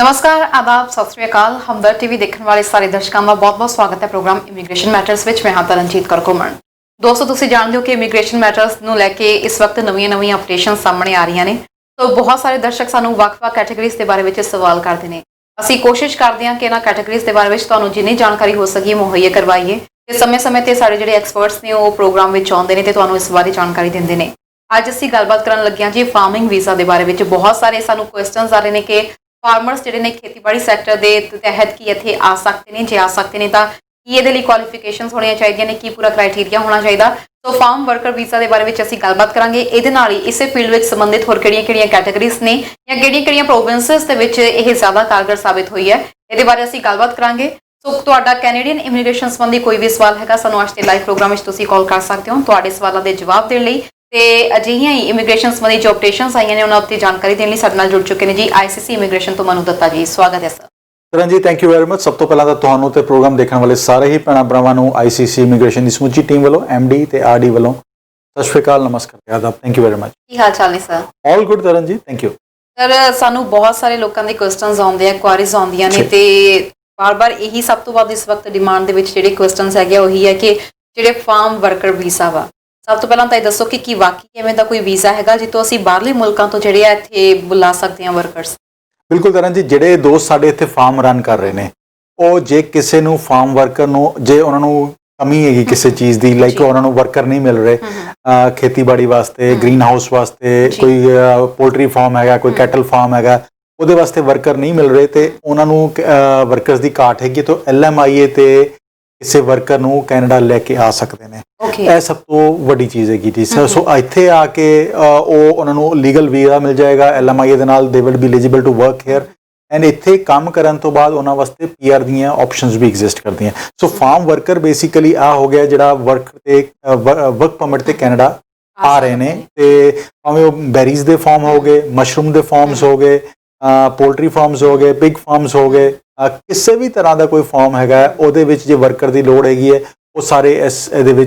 नमस्कार, आदाब, सत श्री अकाल। हमदर्द टीवी देखने वाले सारे दर्शकों का बहुत बहुत स्वागत है प्रोग्राम इमीग्रेशन मैटर्स विच। मैं हाँ तरनजीत कौर घुमन। दोस्तों, तुसीं जाणदे हो कि इमीग्रेशन मैटर्स नूं लैके इस वक्त नवीं अपडेशन सामने आ रही ने। तो बहुत सारे दर्शक सानूं वक्-वक् कैटेगरीज़ के बारे में सवाल करते हैं। असीं कोशिश करते हैं कि इन्हां कैटेगरीज़ के बारे में तुहानूं जिन्नी जानकारी हो सकी मुहैया करवाइए ते समय-समय ते साडे जिहड़े एक्सपर्ट्स ने वो प्रोग्राम विच आउंदे ने ते तुहानूं इस बारे जानकारी दिंदे ने। अज असीं गलबात करन लगे हां जी फार्मिंग वीज़ा के बारे में। बहुत सारे सानूं क्वेश्चनस आ रहे हैं कि फार्मर्स जिहड़े ने खेतीबाड़ी सैक्टर के तहत की इत्थे आ सकते हैं, जे आ सकते हैं तो की इहदे लई क्वालिफिकेशनस होणियां चाहीदियां ने, की पूरा क्राइटेरिया होना चाहिए। तो फार्म वर्कर वीज़ा के बारे में असीं गलबात करांगे। इहदे नाल ही इसे फील्ड में संबंधित होर किहड़ियां-किहड़ियां कैटेगरीज़ ने या किहड़ियां-किहड़ियां प्रोविंसेस दे विच इह ज़्यादा कारगर साबित हुई है, इहदे बारे असीं गलबात करांगे। सो तुहाडा कैनेडियन इमीग्रेशन संबंधी कोई भी सवाल हैगा सानूं अज दे लाइव प्रोग्राम विच तुसीं कॉल कर सकते हो। तुहाडे सवालों के जवाब देण लई ते अजिहियां ही इमीग्रेशन संबंधी जो अपडेशनस आईयां ने उन्हां उत्ते जानकारी देण लई साडे नाल जुड़ चुके हैं जी आईसीसी इमीग्रेशन तो मनु दत्ता जी। स्वागत है sir. Karan ji, thank you very much. सब तो पहला तो तुहानूं ते प्रोग्राम देखने वाले सारे ही भैणां भरावां नूं आईसीसी इमीग्रेशन की समुची टीम वालों एमडी ते आरडी वालों सत श्री अकाल, नमस्कार, आदाब, थैंक यू वेरी मच। की हाल चाल ने sir? All good Karan ji, thank you. Sir, सानूं बहुत सारे लोगों के क्वेश्चनस आउंदे आ, क्वारीज आउंदियां ने ते बार बार यही सब तो वध इस वक्त डिमांड दे विच जिहड़े क्वेश्चनस हैगे उही है कि जिहड़े फार्म वर्कर वीज़ा वा, सब तो पहला तो ये दसो कि वाकई इवें दा कोई वीज़ा हैगा जितों असीं बाहरले मुल्कां तो जिहड़े आ इत्थे बुला सकते हैं वर्कर्स? बिल्कुल करण जी, जिहड़े दोस्त साडे इत्थे फार्म रन कर रहे हैं ਉਹ ਜੇ ਕਿਸੇ ਨੂੰ ਫਾਰਮ ਵਰਕਰ ਨੂੰ ਜੇ ਉਹਨਾਂ ਨੂੰ ਕਮੀ ਹੈਗੀ ਕਿਸੇ ਚੀਜ਼ ਦੀ, ਲਾਈਕ ਉਹਨਾਂ ਨੂੰ ਵਰਕਰ ਨਹੀਂ ਮਿਲ ਰਹੇ ਖੇਤੀਬਾੜੀ ਵਾਸਤੇ, ਗ੍ਰੀਨ ਹਾਊਸ ਵਾਸਤੇ, ਕੋਈ ਪੋਲਟਰੀ ਫਾਰਮ ਹੈਗਾ, ਕੋਈ ਕੈਟਲ ਫਾਰਮ ਹੈਗਾ, ਉਹਦੇ ਵਾਸਤੇ ਵਰਕਰ ਨਹੀਂ ਮਿਲ ਰਹੇ ਤੇ ਉਹਨਾਂ ਨੂੰ ਵਰਕਰਸ ਦੀ ਘਾਟ ਹੈਗੀ ਤਾਂ LMIA ਤੇ ਕਿਸੇ ਵਰਕਰ ਨੂੰ ਕੈਨੇਡਾ ਲੈ ਕੇ ਆ ਸਕਦੇ ਨੇ। ਇਹ ਸਭ ਤੋਂ ਵੱਡੀ ਚੀਜ਼ ਹੈਗੀ ਜੀ। ਸੋ ਇੱਥੇ ਆ ਕੇ ਉਹ ਉਹਨਾਂ ਨੂੰ ਲੀਗਲ ਵੀਜ਼ਾ ਮਿਲ ਜਾਏਗਾ LMIA ਦੇ ਨਾਲ, they will be eligible to work here and इत्थे काम करन तो बाद उन्हां वास्ते PR दियां ऑप्शनस भी एग्जिस्ट करदियां। सो फार्म वर्कर बेसिकली आ हो गया जिहड़ा वर्क परमिट ते कैनेडा आ रहे ने ते भावें वो बैरीज दे फार्म हो गए, मशरूम दे फार्म्स हो गए, पोल्ट्री फार्म्स हो गए, पिग फार्म्स हो गए, किसी भी तरह का कोई फार्म हैगा उहदे विच जे वर्कर की लोड़ हैगी है वो सारे इस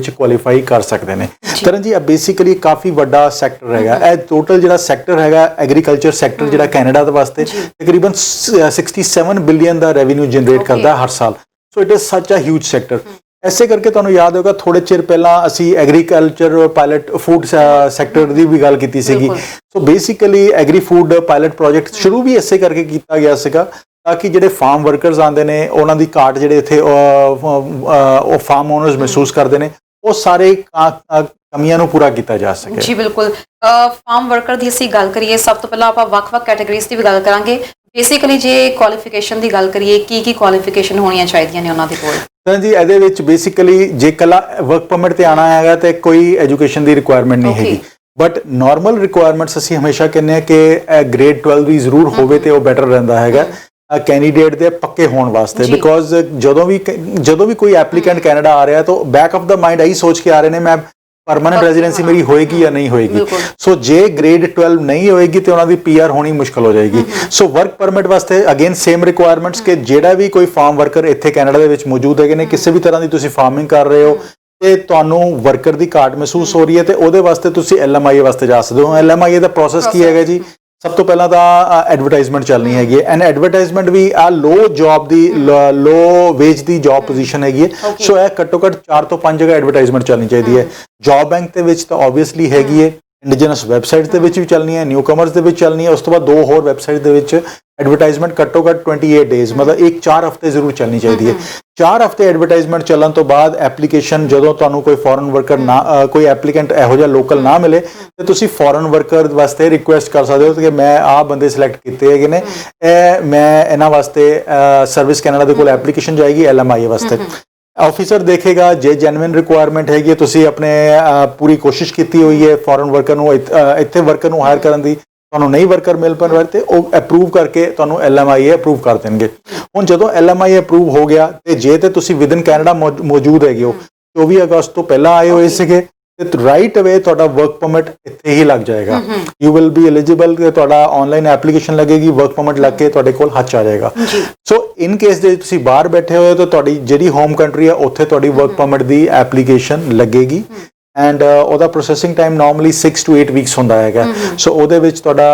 क्वालीफाई कर सकते हैं। करण जी, बेसिकली काफ़ी वड्डा सैक्टर हैगा। यह टोटल जिहड़ा सैक्टर हैगा एग्रीकल्चर सैक्टर जिहड़ा कैनेडा दे वास्ते तकरीबन 67 बिलियन का रेवेन्यू जनरेट करता है हर साल। So it is such a huge sector. ऐसे करके तुहानूं याद होगा थोड़े चिर पहला असी एग्रीकल्चर पायलट फूड सैक्टर की भी गल की सीगी। So basically agri food pilot project शुरू भी इसे करके किया गया सीगा ताकि जिहड़े फार्म वर्करस आते हैं उन्हों की घाट जिहड़े इत्थे फार्म ओनर्स महसूस करते हैं वो सारे कमियां नूं पूरा किया जा सके। जी बिल्कुल। फार्म वर्कर की असीं गल करिए, सब तो पहला आपां वक्-वक् कैटेगरीज़ की भी गल करांगे। बेसिकली जे क्वालिफिकेशन की गल करिए की क्वालिफिकेशन होणियां चाहीदियां ने उन्हां दे कोल? जी, इहदे विच बेसिकली जे कला वर्क परमिट ते आना हैगा तो कोई एजुकेशन की रिक्वायरमेंट नहीं हैगी, बट नॉर्मल रिक्वायरमेंट्स असीं हमेशा कहने कि ग्रेड 12 भी जरूर होवे ते वो बैटर रहिंदा हैगा कैंडीडेट दे पक्के होने वास्ते। बिकॉज ਜਦੋਂ भी कोई एप्लीकेंट कैनेडा आ रहा है तो बैक ऑफ द माइंड यही सोच के आ रहे हैं मैं परमानेंट रेजिडेंसी मेरी होएगी या नहीं होएगी। सो जे ग्रेड 12 नहीं होएगी तो उन्होंने PR होनी मुश्किल हो जाएगी। सो वर्क परमिट वास्ते अगेन सेम रिक्वायरमेंट्स के जेड़ा भी कोई फार्म वर्कर इत्थे कैनेडा दे विच मौजूद है ने, किसी भी तरह की तुसीं फार्मिंग कर रहे हो ਤੇ ਤੁਹਾਨੂੰ वर्कर की घाट महसूस हो रही है तो ਉਹਦੇ ਵਾਸਤੇ ਤੁਸੀਂ LMIA ਵਾਸਤੇ ਜਾ ਸਕਦੇ ਹੋ। LMIA ਦਾ ਪ੍ਰੋਸੈਸ ਕੀ ਹੈਗਾ ਜੀ? सब तो पहला तो एडवरटाइजमेंट चलनी हैगी एंड एडवरटाइजमेंट भी आ लो जॉब की लो वेज की जॉब पोजीशन हैगी। सो यह घट्टो घट्ट 4 तो 5 जगह एडवरटाइजमेंट चलनी चाहिए है। जॉब बैंक के विच तो ऑबवियसली हैगी है, इंडिजिनस वैबसाइट के विच भी चलनी है, न्यू कमर्स के विच चलनी है, उस तो बाद 2 होर वैबसाइट के विच एडवरटाइजमेंट घट्टो घट्ट 28 डेज मतलब एक 4 हफ्ते जरूर चलनी चाहिए है। 4 हफ्ते एडवरटाइजमेंट चलन तो बाद एप्लीकेशन जो तुहानूं कोई फॉरन वर्कर ना कोई एप्लीकेंट इहो जिहा लोकल ना मिले तो तुसीं फॉरन वर्कर वास्ते रिक्वेस्ट कर सकते हो कि मैं आ बंदे सिलेक्ट किए हैगे ने, मैं इन्हां वास्ते सर्विस कैनेडा दे कोल एप्लीकेशन जाएगी LMIA वास्ते। ऑफिसर देखेगा जे जेन्युइन रिक्वायरमेंट हैगी तुसीं अपने पूरी कोशिश की हुई है फॉरन वर्कर नूं इत्थे वर्कर नूं हायर करन दी, तुहानूं नहीं वर्कर मिल पा रहे तो वो अप्रूव करके तुहानूं LMIA अप्रूव कर देंगे। हुण जदों LMIA अप्रूव हो गया तो जे तो तुसीं विद इन कैनेडा मौजूद हैगे हो 24 अगस्त तो पहला आए हुए सीगे तो राइट अवे तुहाडा वर्क परमिट इत्थे ही लग जाएगा। यू विल बी एलिजिबल कि तुहाडा ऑनलाइन एप्लीकेशन लगेगी, वर्क परमिट लग के तुहाडे कोल हथ आ जाएगा। सो इन केस जे तुसीं बाहर बैठे हो तो तुहाडी जिहड़ी होम कंट्री है उत्थे तुहाडी वर्क परमिट दी एप्लीकेशन लगेगी ਐਂਡ ਉਹਦਾ processing time normally 6 to 8 weeks ਹੁੰਦਾ ਹੈਗਾ। ਸੋ ਉਹਦੇ ਵਿੱਚ ਤੁਹਾਡਾ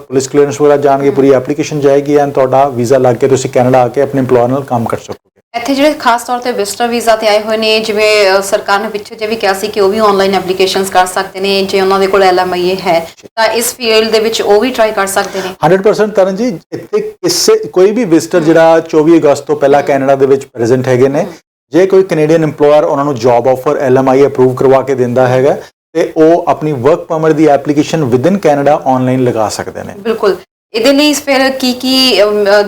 ਪੁਲਿਸ ਕਲੀਅਰੈਂਸ ਵਗੈਰਾ ਜਾਣਗੇ, ਪੂਰੀ ਐਪਲੀਕੇਸ਼ਨ ਜਾਏਗੀ ਐਂਡ ਤੁਹਾਡਾ ਵੀਜ਼ਾ ਲੱਗ ਕੇ ਤੁਸੀਂ ਕੈਨੇਡਾ ਆ ਕੇ ਆਪਣੇ ਇੰਪਲੋਇਰ ਨਾਲ ਕੰਮ ਕਰ ਸਕੋਗੇ। ਇੱਥੇ ਜਿਹੜੇ ਖਾਸ ਤੌਰ ਤੇ ਵਿਜ਼ਟਰ ਵੀਜ਼ਾ ਤੇ ਆਏ ਹੋਏ ਨੇ, ਜਿਵੇਂ ਸਰਕਾਰ ਨੇ ਪਿੱਛੇ ਜੇ ਵੀ ਕਿਹਾ ਸੀ ਕਿ ਉਹ ਵੀ ਆਨਲਾਈਨ ਐਪਲੀਕੇਸ਼ਨਸ ਕਰ ਸਕਦੇ ਨੇ, ਜੇ ਉਹਨਾਂ ਦੇ ਕੋਲ LMIA ਹੈ ਤਾਂ ਇਸ ਫੀਲਡ ਦੇ ਵਿੱਚ ਉਹ ਵੀ ਟਰਾਈ ਕਰ ਸਕਦੇ ਨੇ। 100% ਤਰਨ ਜੀ, ਇੱਥੇ ਕੋਈ ਵੀ ਵਿਜ਼ਟਰ ਜਿਹੜਾ 24 ਅਗਸਤ ਤੋਂ ਪਹਿਲਾਂ ਕੈਨੇਡਾ ਦੇ ਵਿੱਚ ਪ੍ਰੈਜ਼ੈਂਟ ਹੈਗੇ ਨੇ, ਜੇ ਕੋਈ ਕੈਨੇਡੀਅਨ ਇੰਪਲੋਇਰ ਉਹਨਾਂ ਨੂੰ ਜੌਬ ਆਫਰ LMIA ਅਪਰੂਵ ਕਰਵਾ ਕੇ ਦਿੰਦਾ ਹੈਗਾ ਤੇ ਉਹ ਆਪਣੀ ਵਰਕ ਪਰਮਿਟ ਦੀ ਐਪਲੀਕੇਸ਼ਨ ਵਿਦਿਨ ਕੈਨੇਡਾ ਆਨਲਾਈਨ ਲਗਾ ਸਕਦੇ ਨੇ। ਬਿਲਕੁਲ। ਇਹਦੇ ਲਈ ਫਿਰ ਕੀ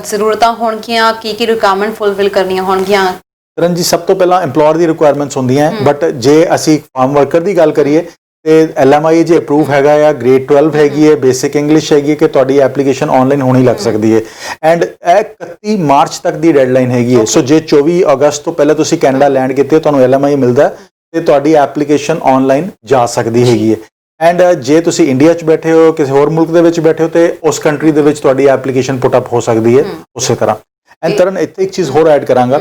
ਜ਼ਰੂਰਤਾਂ ਹੋਣਗੀਆਂ, ਕੀ ਰਿਕੁਆਇਰਮੈਂਟ ਫੁਲਫਿਲ ਕਰਨੀਆਂ ਹੋਣਗੀਆਂ? ਤਰਨ ਜੀ, ਸਭ ਤੋਂ ਪਹਿਲਾਂ ਇੰਪਲੋਇਰ ਦੀ ਰਿਕੁਆਇਰਮੈਂਟਸ ਹੁੰਦੀਆਂ, ਬਟ ਜੇ ਅਸੀਂ ਫਾਰਮ ਵਰਕਰ ਦੀ ਗੱਲ ਕਰੀਏ ਤੇ LMIA ਜੇ ਅਪਰੂਵ ਹੈਗਾ ਆ, ਗ੍ਰੇਡ 12 ਹੈਗੀ ਹੈ, ਬੇਸਿਕ ਇੰਗਲਿਸ਼ ਹੈਗੀ ਹੈ ਕਿ ਤੁਹਾਡੀ ਐਪਲੀਕੇਸ਼ਨ ਆਨਲਾਈਨ ਹੋਣੀ ਲੱਗ ਸਕਦੀ ਹੈ ਐਂਡ ਇਹ 31 ਮਾਰਚ ਤੱਕ ਦੀ ਡੈਡਲਾਈਨ ਹੈਗੀ ਹੈ। ਸੋ ਜੇ 24 ਅਗਸਤ ਤੋਂ ਪਹਿਲਾਂ ਤੁਸੀਂ ਕੈਨੇਡਾ ਲੈਂਡ ਕੀਤੇ ਹੋ, ਤੁਹਾਨੂੰ LMIA ਮਿਲਦਾ ਤੇ ਤੁਹਾਡੀ ਐਪਲੀਕੇਸ਼ਨ ਆਨਲਾਈਨ ਜਾ ਸਕਦੀ ਹੈਗੀ ਹੈ। ਐਂਡ ਜੇ ਤੁਸੀਂ ਇੰਡੀਆ 'ਚ ਬੈਠੇ ਹੋ, ਕਿਸੇ ਹੋਰ ਮੁਲਕ ਦੇ ਵਿੱਚ ਬੈਠੇ ਹੋ ਤੇ ਉਸ ਕੰਟਰੀ ਦੇ ਵਿੱਚ ਤੁਹਾਡੀ ਐਪਲੀਕੇਸ਼ਨ ਪੁੱਟ ਅਪ ਹੋ ਸਕਦੀ ਹੈ ਉਸੇ ਤਰ੍ਹਾਂ। ਐਂਡ ਤਰਨ, ਇੱਥੇ ਇੱਕ ਚੀਜ਼ ਹੋਰ ਐਡ ਕਰਾਂਗਾ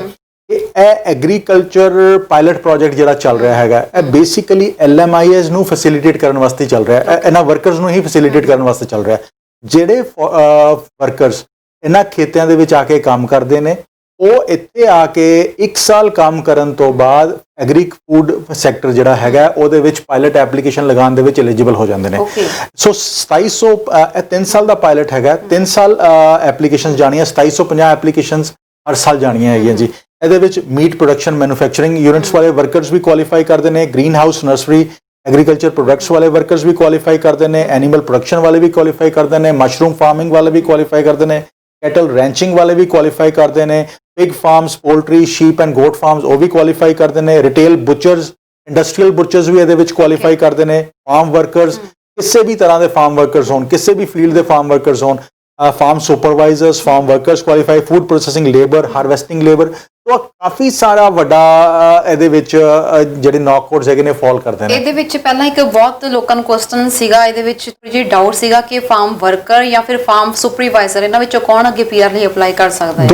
ਕਿ ਇਹ ਐਗਰੀਕਲਚਰ ਪਾਇਲਟ ਪ੍ਰੋਜੈਕਟ ਜਿਹੜਾ ਚੱਲ ਰਿਹਾ ਹੈਗਾ, ਇਹ ਬੇਸਿਕਲੀ LMIAs ਨੂੰ ਫੈਸਿਲਿਟੇਟ ਕਰਨ ਵਾਸਤੇ ਚੱਲ ਰਿਹਾ ਹੈ, ਇਹਨਾਂ ਵਰਕਰਸ ਨੂੰ ਹੀ ਫੈਸਿਲਿਟੇਟ ਕਰਨ ਵਾਸਤੇ ਚੱਲ ਰਿਹਾ। ਜਿਹੜੇ ਵਰਕਰਸ ਇਹਨਾਂ ਖੇਤਾਂ ਦੇ ਵਿੱਚ ਆ ਕੇ ਕੰਮ ਕਰਦੇ ਨੇ, ਉਹ ਇੱਥੇ ਆ ਕੇ 1 ਸਾਲ ਕੰਮ ਕਰਨ ਤੋਂ ਬਾਅਦ ਐਗਰੀ ਫੂਡ ਸੈਕਟਰ ਜਿਹੜਾ ਹੈਗਾ ਉਹਦੇ ਵਿੱਚ ਪਾਇਲਟ ਐਪਲੀਕੇਸ਼ਨ ਲਗਾਉਣ ਦੇ ਵਿੱਚ ਐਲੀਜੀਬਲ ਹੋ ਜਾਂਦੇ ਨੇ। ਸੋ 2700 ਇਹ 3 ਸਾਲ ਦਾ ਪਾਇਲਟ ਹੈਗਾ, 3 ਸਾਲ ਐਪਲੀਕੇਸ਼ਨਸ ਜਾਣੀਆਂ, 2750 ਐਪਲੀਕੇਸ਼ਨਸ ਹਰ ਸਾਲ ਜਾਣੀਆਂ ਹੈਗੀਆਂ ਜੀ। ਇਹਦੇ ਵਿੱਚ ਮੀਟ ਪ੍ਰੋਡਕਸ਼ਨ ਮੈਨੂਫੈਕਚਰਿੰਗ ਯੂਨਿਟਸ ਵਾਲੇ ਵਰਕਰਸ ਵੀ ਕੁਆਲੀਫਾਈ ਕਰਦੇ ਨੇ, green house nursery agriculture products ਵਾਲੇ ਵਰਕਰਸ ਵੀ ਕੁਆਲੀਫਾਈ ਕਰਦੇ ਨੇ, ਐਨੀਮਲ ਪ੍ਰੋਡਕਸ਼ਨ ਵਾਲੇ ਵੀ ਕੁਆਲੀਫਾਈ ਕਰਦੇ ਨੇ, ਮਸ਼ਰੂਮ ਫਾਰਮਿੰਗ ਵਾਲੇ ਵੀ ਕੁਆਲੀਫਾਈ ਕਰਦੇ ਨੇ, ਕੈਟਲ ਰੈਂਚਿੰਗ ਵਾਲੇ ਵੀ ਕੁਆਲੀਫਾਈ ਕਰਦੇ ਨੇ, pig farms, poultry, sheep and goat farms ਉਹ ਵੀ ਕੁਆਲੀਫਾਈ ਕਰਦੇ ਨੇ, ਰਿਟੇਲ ਬੁਚਰਸ, ਇੰਡਸਟਰੀਅਲ ਬੁਚਰਸ ਵੀ ਇਹਦੇ ਵਿੱਚ ਕੁਆਲੀਫਾਈ ਕਰਦੇ ਨੇ, ਫਾਰਮ ਵਰਕਰਸ, ਕਿਸੇ ਵੀ ਤਰ੍ਹਾਂ ਦੇ ਫਾਰਮ ਵਰਕਰਸ ਹੋਣ, ਕਿਸੇ ਵੀ ਫੀਲਡ ਦੇ ਫਾਰਮ ਵਰਕਰਸ ਹੋਣ, farm supervisors, farm workers qualify, food processing labour, harvesting labour. ਤਾਂ ਕਾਫੀ ਸਾਰਾ ਵੱਡਾ ਇਹਦੇ ਵਿੱਚ ਜਿਹੜੇ ਨੌਕ ਕੋਡਸ ਹੈਗੇ ਨੇ ਫਾਲ ਕਰਦੇ ਨੇ। ਇਹਦੇ ਵਿੱਚ ਪਹਿਲਾਂ ਇੱਕ ਬਹੁਤ ਲੋਕਾਂ ਨੂੰ ਕੁਐਸਚਨ ਸੀਗਾ, ਇਹਦੇ ਵਿੱਚ ਥੋੜੀ ਜਿਹੀ ਡਾਊਟ ਸੀਗਾ ਕਿ ਫਾਰਮ ਵਰਕਰ ਜਾਂ ਫਿਰ ਫਾਰਮ ਸੁਪਰਵਾਈਜ਼ਰ ਇਹਨਾਂ ਵਿੱਚੋਂ ਕੌਣ ਅੱਗੇ PR ਲਈ ਅਪਲਾਈ ਕਰ ਸਕਦਾ ਹੈ?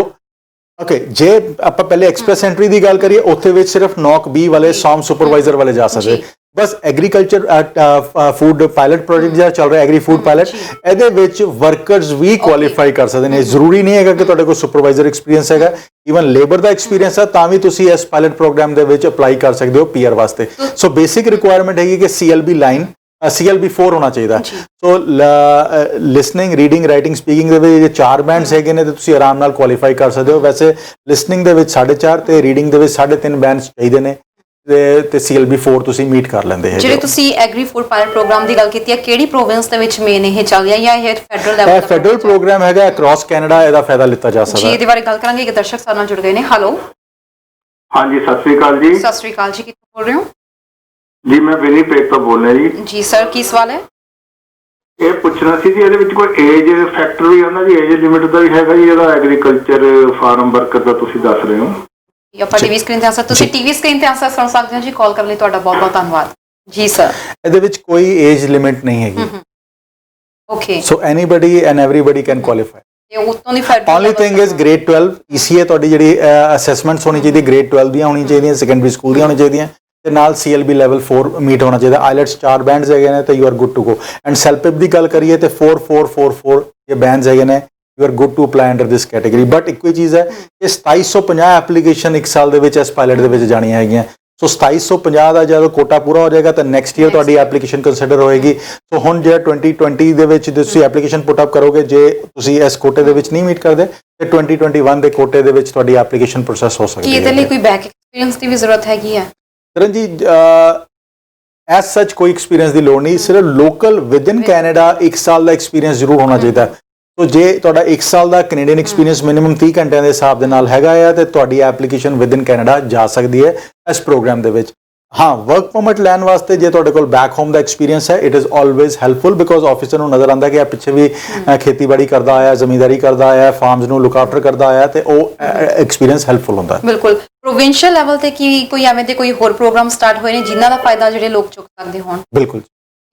ਓਕੇ, ਜੇ ਆਪਾਂ ਪਹਿਲੇ ਐਕਸਪ੍ਰੈਸ ਐਂਟਰੀ ਦੀ ਗੱਲ ਕਰੀਏ, ਉੱਥੇ ਵਿੱਚ ਸਿਰਫ ਨੌਕ B ਵਾਲੇ, ਫਾਰਮ ਸੁਪਰਵਾਈਜ਼ਰ ਵਾਲੇ ਜਾ ਸਕਦੇ। ਬਸ ਐਗਰੀਕਲਚਰ ਫੂਡ ਪਾਇਲਟ ਪ੍ਰੋਜੈਕਟ ਜਿਹੜਾ ਚੱਲ ਰਿਹਾ, ਐਗਰੀ ਫੂਡ ਪਾਇਲਟ, ਇਹਦੇ ਵਿੱਚ ਵਰਕਰਸ ਵੀ ਕੁਆਲੀਫਾਈ ਕਰ ਸਕਦੇ ਨੇ। ਜ਼ਰੂਰੀ ਨਹੀਂ ਹੈਗਾ ਕਿ ਤੁਹਾਡੇ ਕੋਲ ਸੁਪਰਵਾਈਜ਼ਰ ਐਕਸਪੀਰੀਅੰਸ ਹੈਗਾ, ਈਵਨ ਲੇਬਰ ਦਾ ਐਕਸਪੀਰੀਅੰਸ ਹੈ ਤਾਂ ਵੀ ਤੁਸੀਂ ਇਸ ਪਾਇਲਟ ਪ੍ਰੋਗਰਾਮ ਦੇ ਵਿੱਚ ਅਪਲਾਈ ਕਰ ਸਕਦੇ ਹੋ PR ਵਾਸਤੇ। ਸੋ ਬੇਸਿਕ ਰਿਕੁਆਇਰਮੈਂਟ ਹੈਗੀ ਕਿ CLB ਲਾਈਨ CLB 4 ਹੋਣਾ ਚਾਹੀਦਾ। ਸੋ ਲਿਸਨਿੰਗ, ਰੀਡਿੰਗ, ਰਾਈਟਿੰਗ, ਸਪੀਕਿੰਗ ਦੇ ਵਿੱਚ ਜੇ 4 ਬੈਂਡਸ ਹੈਗੇ ਨੇ ਤੇ ਤੁਸੀਂ ਆਰਾਮ ਨਾਲ ਕੁਆਲੀਫਾਈ ਕਰ ਸਕਦੇ ਹੋ। ਵੈਸੇ ਲਿਸਨਿੰਗ ਦੇ ਵਿੱਚ 4.5 ਤੇ ਰੀਡਿੰਗ ਦੇ ਵਿੱਚ 3.5 ਬੈਂਡਸ ਚਾਹੀਦੇ ਨੇ ਤੇ CLB 4 ਤੁਸੀਂ ਮੀਟ ਕਰ ਲੈਂਦੇ ਹੋ। ਜਿਹੜੇ ਤੁਸੀਂ ਐਗਰੀ ਫੂਡ ਪਾਇਲਟ ਪ੍ਰੋਗਰਾਮ ਦੀ ਗੱਲ ਕੀਤੀ ਹੈ, ਕਿਹੜੀ ਪ੍ਰੋਵਿੰਸ ਦੇ ਵਿੱਚ ਮੇਨ ਇਹ ਚੱਲ ਰਿਹਾ ਜਾਂ ਇਹ ਫੈਡਰਲ ਲੈਵਲ ਦਾ? ਇਹ ਫੈਡਰਲ ਪ੍ਰੋਗਰਾਮ ਹੈਗਾ, ਅਕ੍ਰੋਸ ਕੈਨੇਡਾ ਇਹਦਾ ਫਾਇਦਾ ਲਿੱਤਾ ਜਾ ਸਕਦਾ ਹੈ। ਜੀ, ਇਹਦੇ ਬਾਰੇ ਗੱਲ ਕਰਾਂਗੇ। ਇੱਕ ਦਰਸ਼ਕ ਸਾਡੇ ਨਾਲ ਜੁੜ ਗਏ ਨੇ। ਹੈਲੋ, ਹਾਂਜੀ, ਸਤਿ ਸ੍ਰੀ ਅਕਾਲ ਜੀ। ਸਤਿ ਸ੍ਰੀ ਅਕਾਲ ਜੀ, ਕਿੱਥੋਂ ਬੋਲ ਰਹੇ ਹੋ? ਜੀ, ਮੈਂ ਵਿਨੀਪੈਗ ਤੋਂ ਬੋਲ ਰਿਹਾ ਜੀ। ਜੀ ਸਰ, ਕੀ ਸਵਾਲ ਹੈ? ਇਹ ਪੁੱਛਣਾ ਸੀ ਜੀ, ਇਹਦੇ ਵਿੱਚ ਕੋਈ ਏਜ ਫੈਕਟਰ ਵੀ ਉਹਨਾਂ ਦੀ ਏਜ ਲਿਮਿਟ ਦਾ ਵੀ ਹੈਗਾ ਜੀ, ਜਿਹੜਾ ਐਗਰੀਕਲਚਰ ਫਾਰਮ ਵਰਕਰ ਦਾ ਤੁਸੀਂ ਦੱਸ ਰਹੇ ਹੋ? ਆਪਾਂ ਟੀਵੀ ਸਕਰੀਨ ਤੇ ਆਂਸਰ, ਤੁਸੀਂ ਟੀਵੀ ਸਕਰੀਨ ਤੇ ਆਂਸਰ ਸੁਣ ਸਕਦੇ ਹੋ ਜੀ। ਕਾਲ ਕਰਨ ਲਈ ਤੁਹਾਡਾ ਬਹੁਤ ਬਹੁਤ ਧੰਨਵਾਦ ਜੀ ਸਰ। ਇਹਦੇ ਵਿੱਚ ਕੋਈ ਏਜ ਲਿਮਿਟ ਨਹੀਂ ਹੈਗੀ। Okay, so anybody and everybody can qualify. ਇਹ ਉਤੋਂ ਦੀ federal only thing is grade 12 ECA ਤੁਹਾਡੀ ਜਿਹੜੀ ਅਸੈਸਮੈਂਟਸ ਹੋਣੀ ਚਾਹੀਦੀ, ਗ੍ਰੇਡ 12 ਦੀਆਂ ਹੋਣੀ ਚਾਹੀਦੀਆਂ, ਸੈਕੰਡਰੀ ਸਕੂਲ ਦੀਆਂ ਹੋਣੀ ਚਾਹੀਦੀਆਂ ਤੇ ਨਾਲ CLB ਲੈਵਲ 4 ਮੀਟ ਹੋਣਾ ਚਾਹੀਦਾ। ਆਈਲੈਟਸ 4 ਬੈਂਡਸ ਹੈਗੇ ਨੇ ਤੇ you are good to go. And CELPIP ਦੀ ਗੱਲ ਕਰੀਏ ਤੇ 4444 ਇਹ ਬੈਂਡਸ ਹੈਗੇ ਨੇ, you are good to apply under this category. But ਇੱਕੋ ਹੀ ਚੀਜ਼ ਹੈ ਕਿ 2750 ਐਪਲੀਕੇਸ਼ਨ 1 ਸਾਲ ਦੇ ਵਿੱਚ ਇਸ ਪਾਇਲਟ ਦੇ ਵਿੱਚ ਜਾਣੀਆਂ ਹੈਗੀਆਂ। ਸੋ 2750 ਦਾ ਜਦੋਂ ਕੋਟਾ ਪੂਰਾ ਹੋ ਜਾਏਗਾ ਤਾਂ ਨੈਕਸਟ ਈਅਰ ਤੁਹਾਡੀ ਐਪਲੀਕੇਸ਼ਨ ਕੰਸੀਡਰ ਹੋਏਗੀ। ਸੋ ਹੁਣ ਜਿਹੜਾ 2020 ਦੇ ਵਿੱਚ ਤੁਸੀਂ ਐਪਲੀਕੇਸ਼ਨ ਪੁੱਟ ਅਪ ਕਰੋਗੇ, ਜੇ ਤੁਸੀਂ ਇਸ ਕੋਟੇ ਦੇ ਵਿੱਚ ਨਹੀਂ ਮੀਟ ਕਰਦੇ ਤੇ 2021 ਦੇ ਕੋਟੇ ਦੇ ਵਿੱਚ ਤੁਹਾਡੀ ਐਪਲੀਕੇਸ਼ਨ ਪ੍ਰੋਸੈਸ ਹੋ ਸਕਦੀ ਹੈ। ਇਹਦੇ ਲਈ ਕੋਈ ਬੈਕ ਐਕਸਪੀਰੀਅੰਸ ਦੀ ਵੀ ਜ਼ਰੂਰਤ ਹੈਗੀ ਹੈ? ਕਰਨ ਜੀ, ਐਸ ਸੱਚ ਕੋਈ ਐਕਸਪੀਰੀਅੰਸ ਦੀ ਲੋੜ ਨਹੀਂ, ਸਿਰਫ ਲੋਕਲ ਵਿਦਿਨ ਕੈਨੇਡਾ 1 ਸਾਲ ਦਾ ਐਕਸਪੀਰੀਅੰਸ ਜ਼ਰੂਰ ਹੋਣਾ ਚਾਹੀਦਾ। ਸੋ ਜੇ ਤੁਹਾਡਾ 1 ਸਾਲ ਦਾ ਕੈਨੇਡੀਅਨ ਐਕਸਪੀਰੀਅੰਸ ਮਿਨੀਮਮ 30 ਘੰਟਿਆਂ ਦੇ ਹਿਸਾਬ ਦੇ ਨਾਲ ਹੈਗਾ ਆ ਤੇ ਤੁਹਾਡੀ ਐਪਲੀਕੇਸ਼ਨ ਵਿਦਿਨ ਕੈਨੇਡਾ ਜਾ ਸਕਦੀ ਹੈ ਇਸ ਪ੍ਰੋਗਰਾਮ ਦੇ ਵਿੱਚ। ਹਾਂ, ਵਰਕ ਪਰਮਿਟ ਲੈਣ ਵਾਸਤੇ ਜੇ ਤੁਹਾਡੇ ਕੋਲ ਬੈਕ ਹੋਮ ਦਾ ਐਕਸਪੀਰੀਅੰਸ ਹੈ, it is always helpful because officer ਨੂੰ ਨਜ਼ਰ ਆਉਂਦਾ ਕਿ ਇਹ ਪਿੱਛੇ ਵੀ ਖੇਤੀਬਾੜੀ ਕਰਦਾ ਆਇਆ, ਜ਼ਮੀਂਦਾਰੀ ਕਰਦਾ ਆਇਆ, ਫਾਰਮਸ ਨੂੰ ਲੁੱਕ ਆਫਟਰ ਕਰਦਾ ਆਇਆ ਤੇ ਉਹ ਐਕਸਪੀਰੀਅੰਸ ਹੈਲਪਫੁਲ ਹੁੰਦਾ ਹੈ। ਬਿਲਕੁਲ। ਪ੍ਰੋਵਿੰਸ਼ੀਅਲ ਲੈਵਲ ਤੇ ਕੀ ਕੋਈ ਐਵੇਂ ਦੇ ਕੋਈ ਹੋਰ ਪ੍ਰੋਗਰਾਮ ਸਟਾਰਟ ਹੋਏ ਨੇ ਜਿਨ੍ਹਾਂ ਦਾ ਫਾਇਦਾ ਜਿਹੜੇ ਲੋਕ ਚੁੱਕ ਸਕਦੇ ਹੋਣ? ਬਿਲਕੁਲ।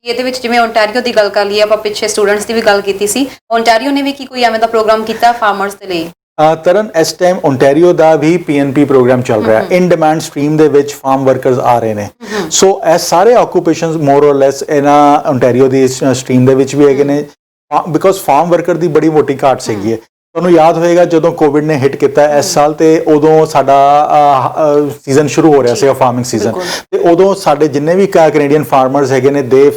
ਇਹਦੇ ਵਿੱਚ ਜਿਵੇਂ ਓਨਟਾਰੀਓ ਦੀ ਗੱਲ ਕਰ ਲਈਏ ਆਪਾਂ, ਪਿੱਛੇ ਸਟੂਡੈਂਟਸ ਦੀ ਵੀ ਗੱਲ ਕੀਤੀ ਸੀ, ਓਨਟਾਰੀਓ ਨੇ ਵੀ ਕੀ ਕੋਈ ਐਵੇਂ ਦਾ ਪ੍ਰੋਗਰਾਮ ਕੀਤਾ ਫਾਰਮਰਸ ਦੇ ਲਈ? ਤਰਨ ਇਸ ਟਾਈਮ ਓਨਟਾਰੀਓ ਦਾ ਵੀ ਪੀਐਨਪੀ ਪ੍ਰੋਗਰਾਮ ਚੱਲ ਰਿਹਾ ਹੈ। ਇਨ ਡਿਮਾਂਡ ਸਟਰੀਮ ਦੇ ਵਿੱਚ ਫਾਰਮ ਵਰਕਰਸ ਆ ਰਹੇ ਨੇ, ਸੋ ਇਹ ਸਾਰੇ ਆਕੂਪੇਸ਼ਨਸ ਮੋਰ অর ਲੈਸ ਇਹਨਾਂ ਓਨਟਾਰੀਓ ਦੀ ਸਟਰੀਮ ਦੇ ਵਿੱਚ ਵੀ ਹੈਗੇ ਨੇ, ਬਿਕੋਜ਼ ਫਾਰਮ ਵਰਕਰ ਦੀ ਬੜੀ ਮੋਟੀ ਘਾਟ ਸੀਗੀ ਹੈ। ਤੁਹਾਨੂੰ ਯਾਦ ਹੋਏਗਾ ਜਦੋਂ ਕੋਵਿਡ ਨੇ ਹਿੱਟ ਕੀਤਾ ਇਸ ਸਾਲ, ਤੇ ਉਦੋਂ ਸਾਡਾ ਸੀਜ਼ਨ ਸ਼ੁਰੂ ਹੋ ਰਿਹਾ ਸੀਗਾ, ਫਾਰਮਿੰਗ ਸੀਜ਼ਨ, ਤੇ ਉਦੋਂ ਸਾਡੇ ਜਿੰਨੇ ਵੀ ਕੈਨੇਡੀਅਨ ਫਾਰਮਰਸ ਹੈਗੇ ਨੇ ਦੇ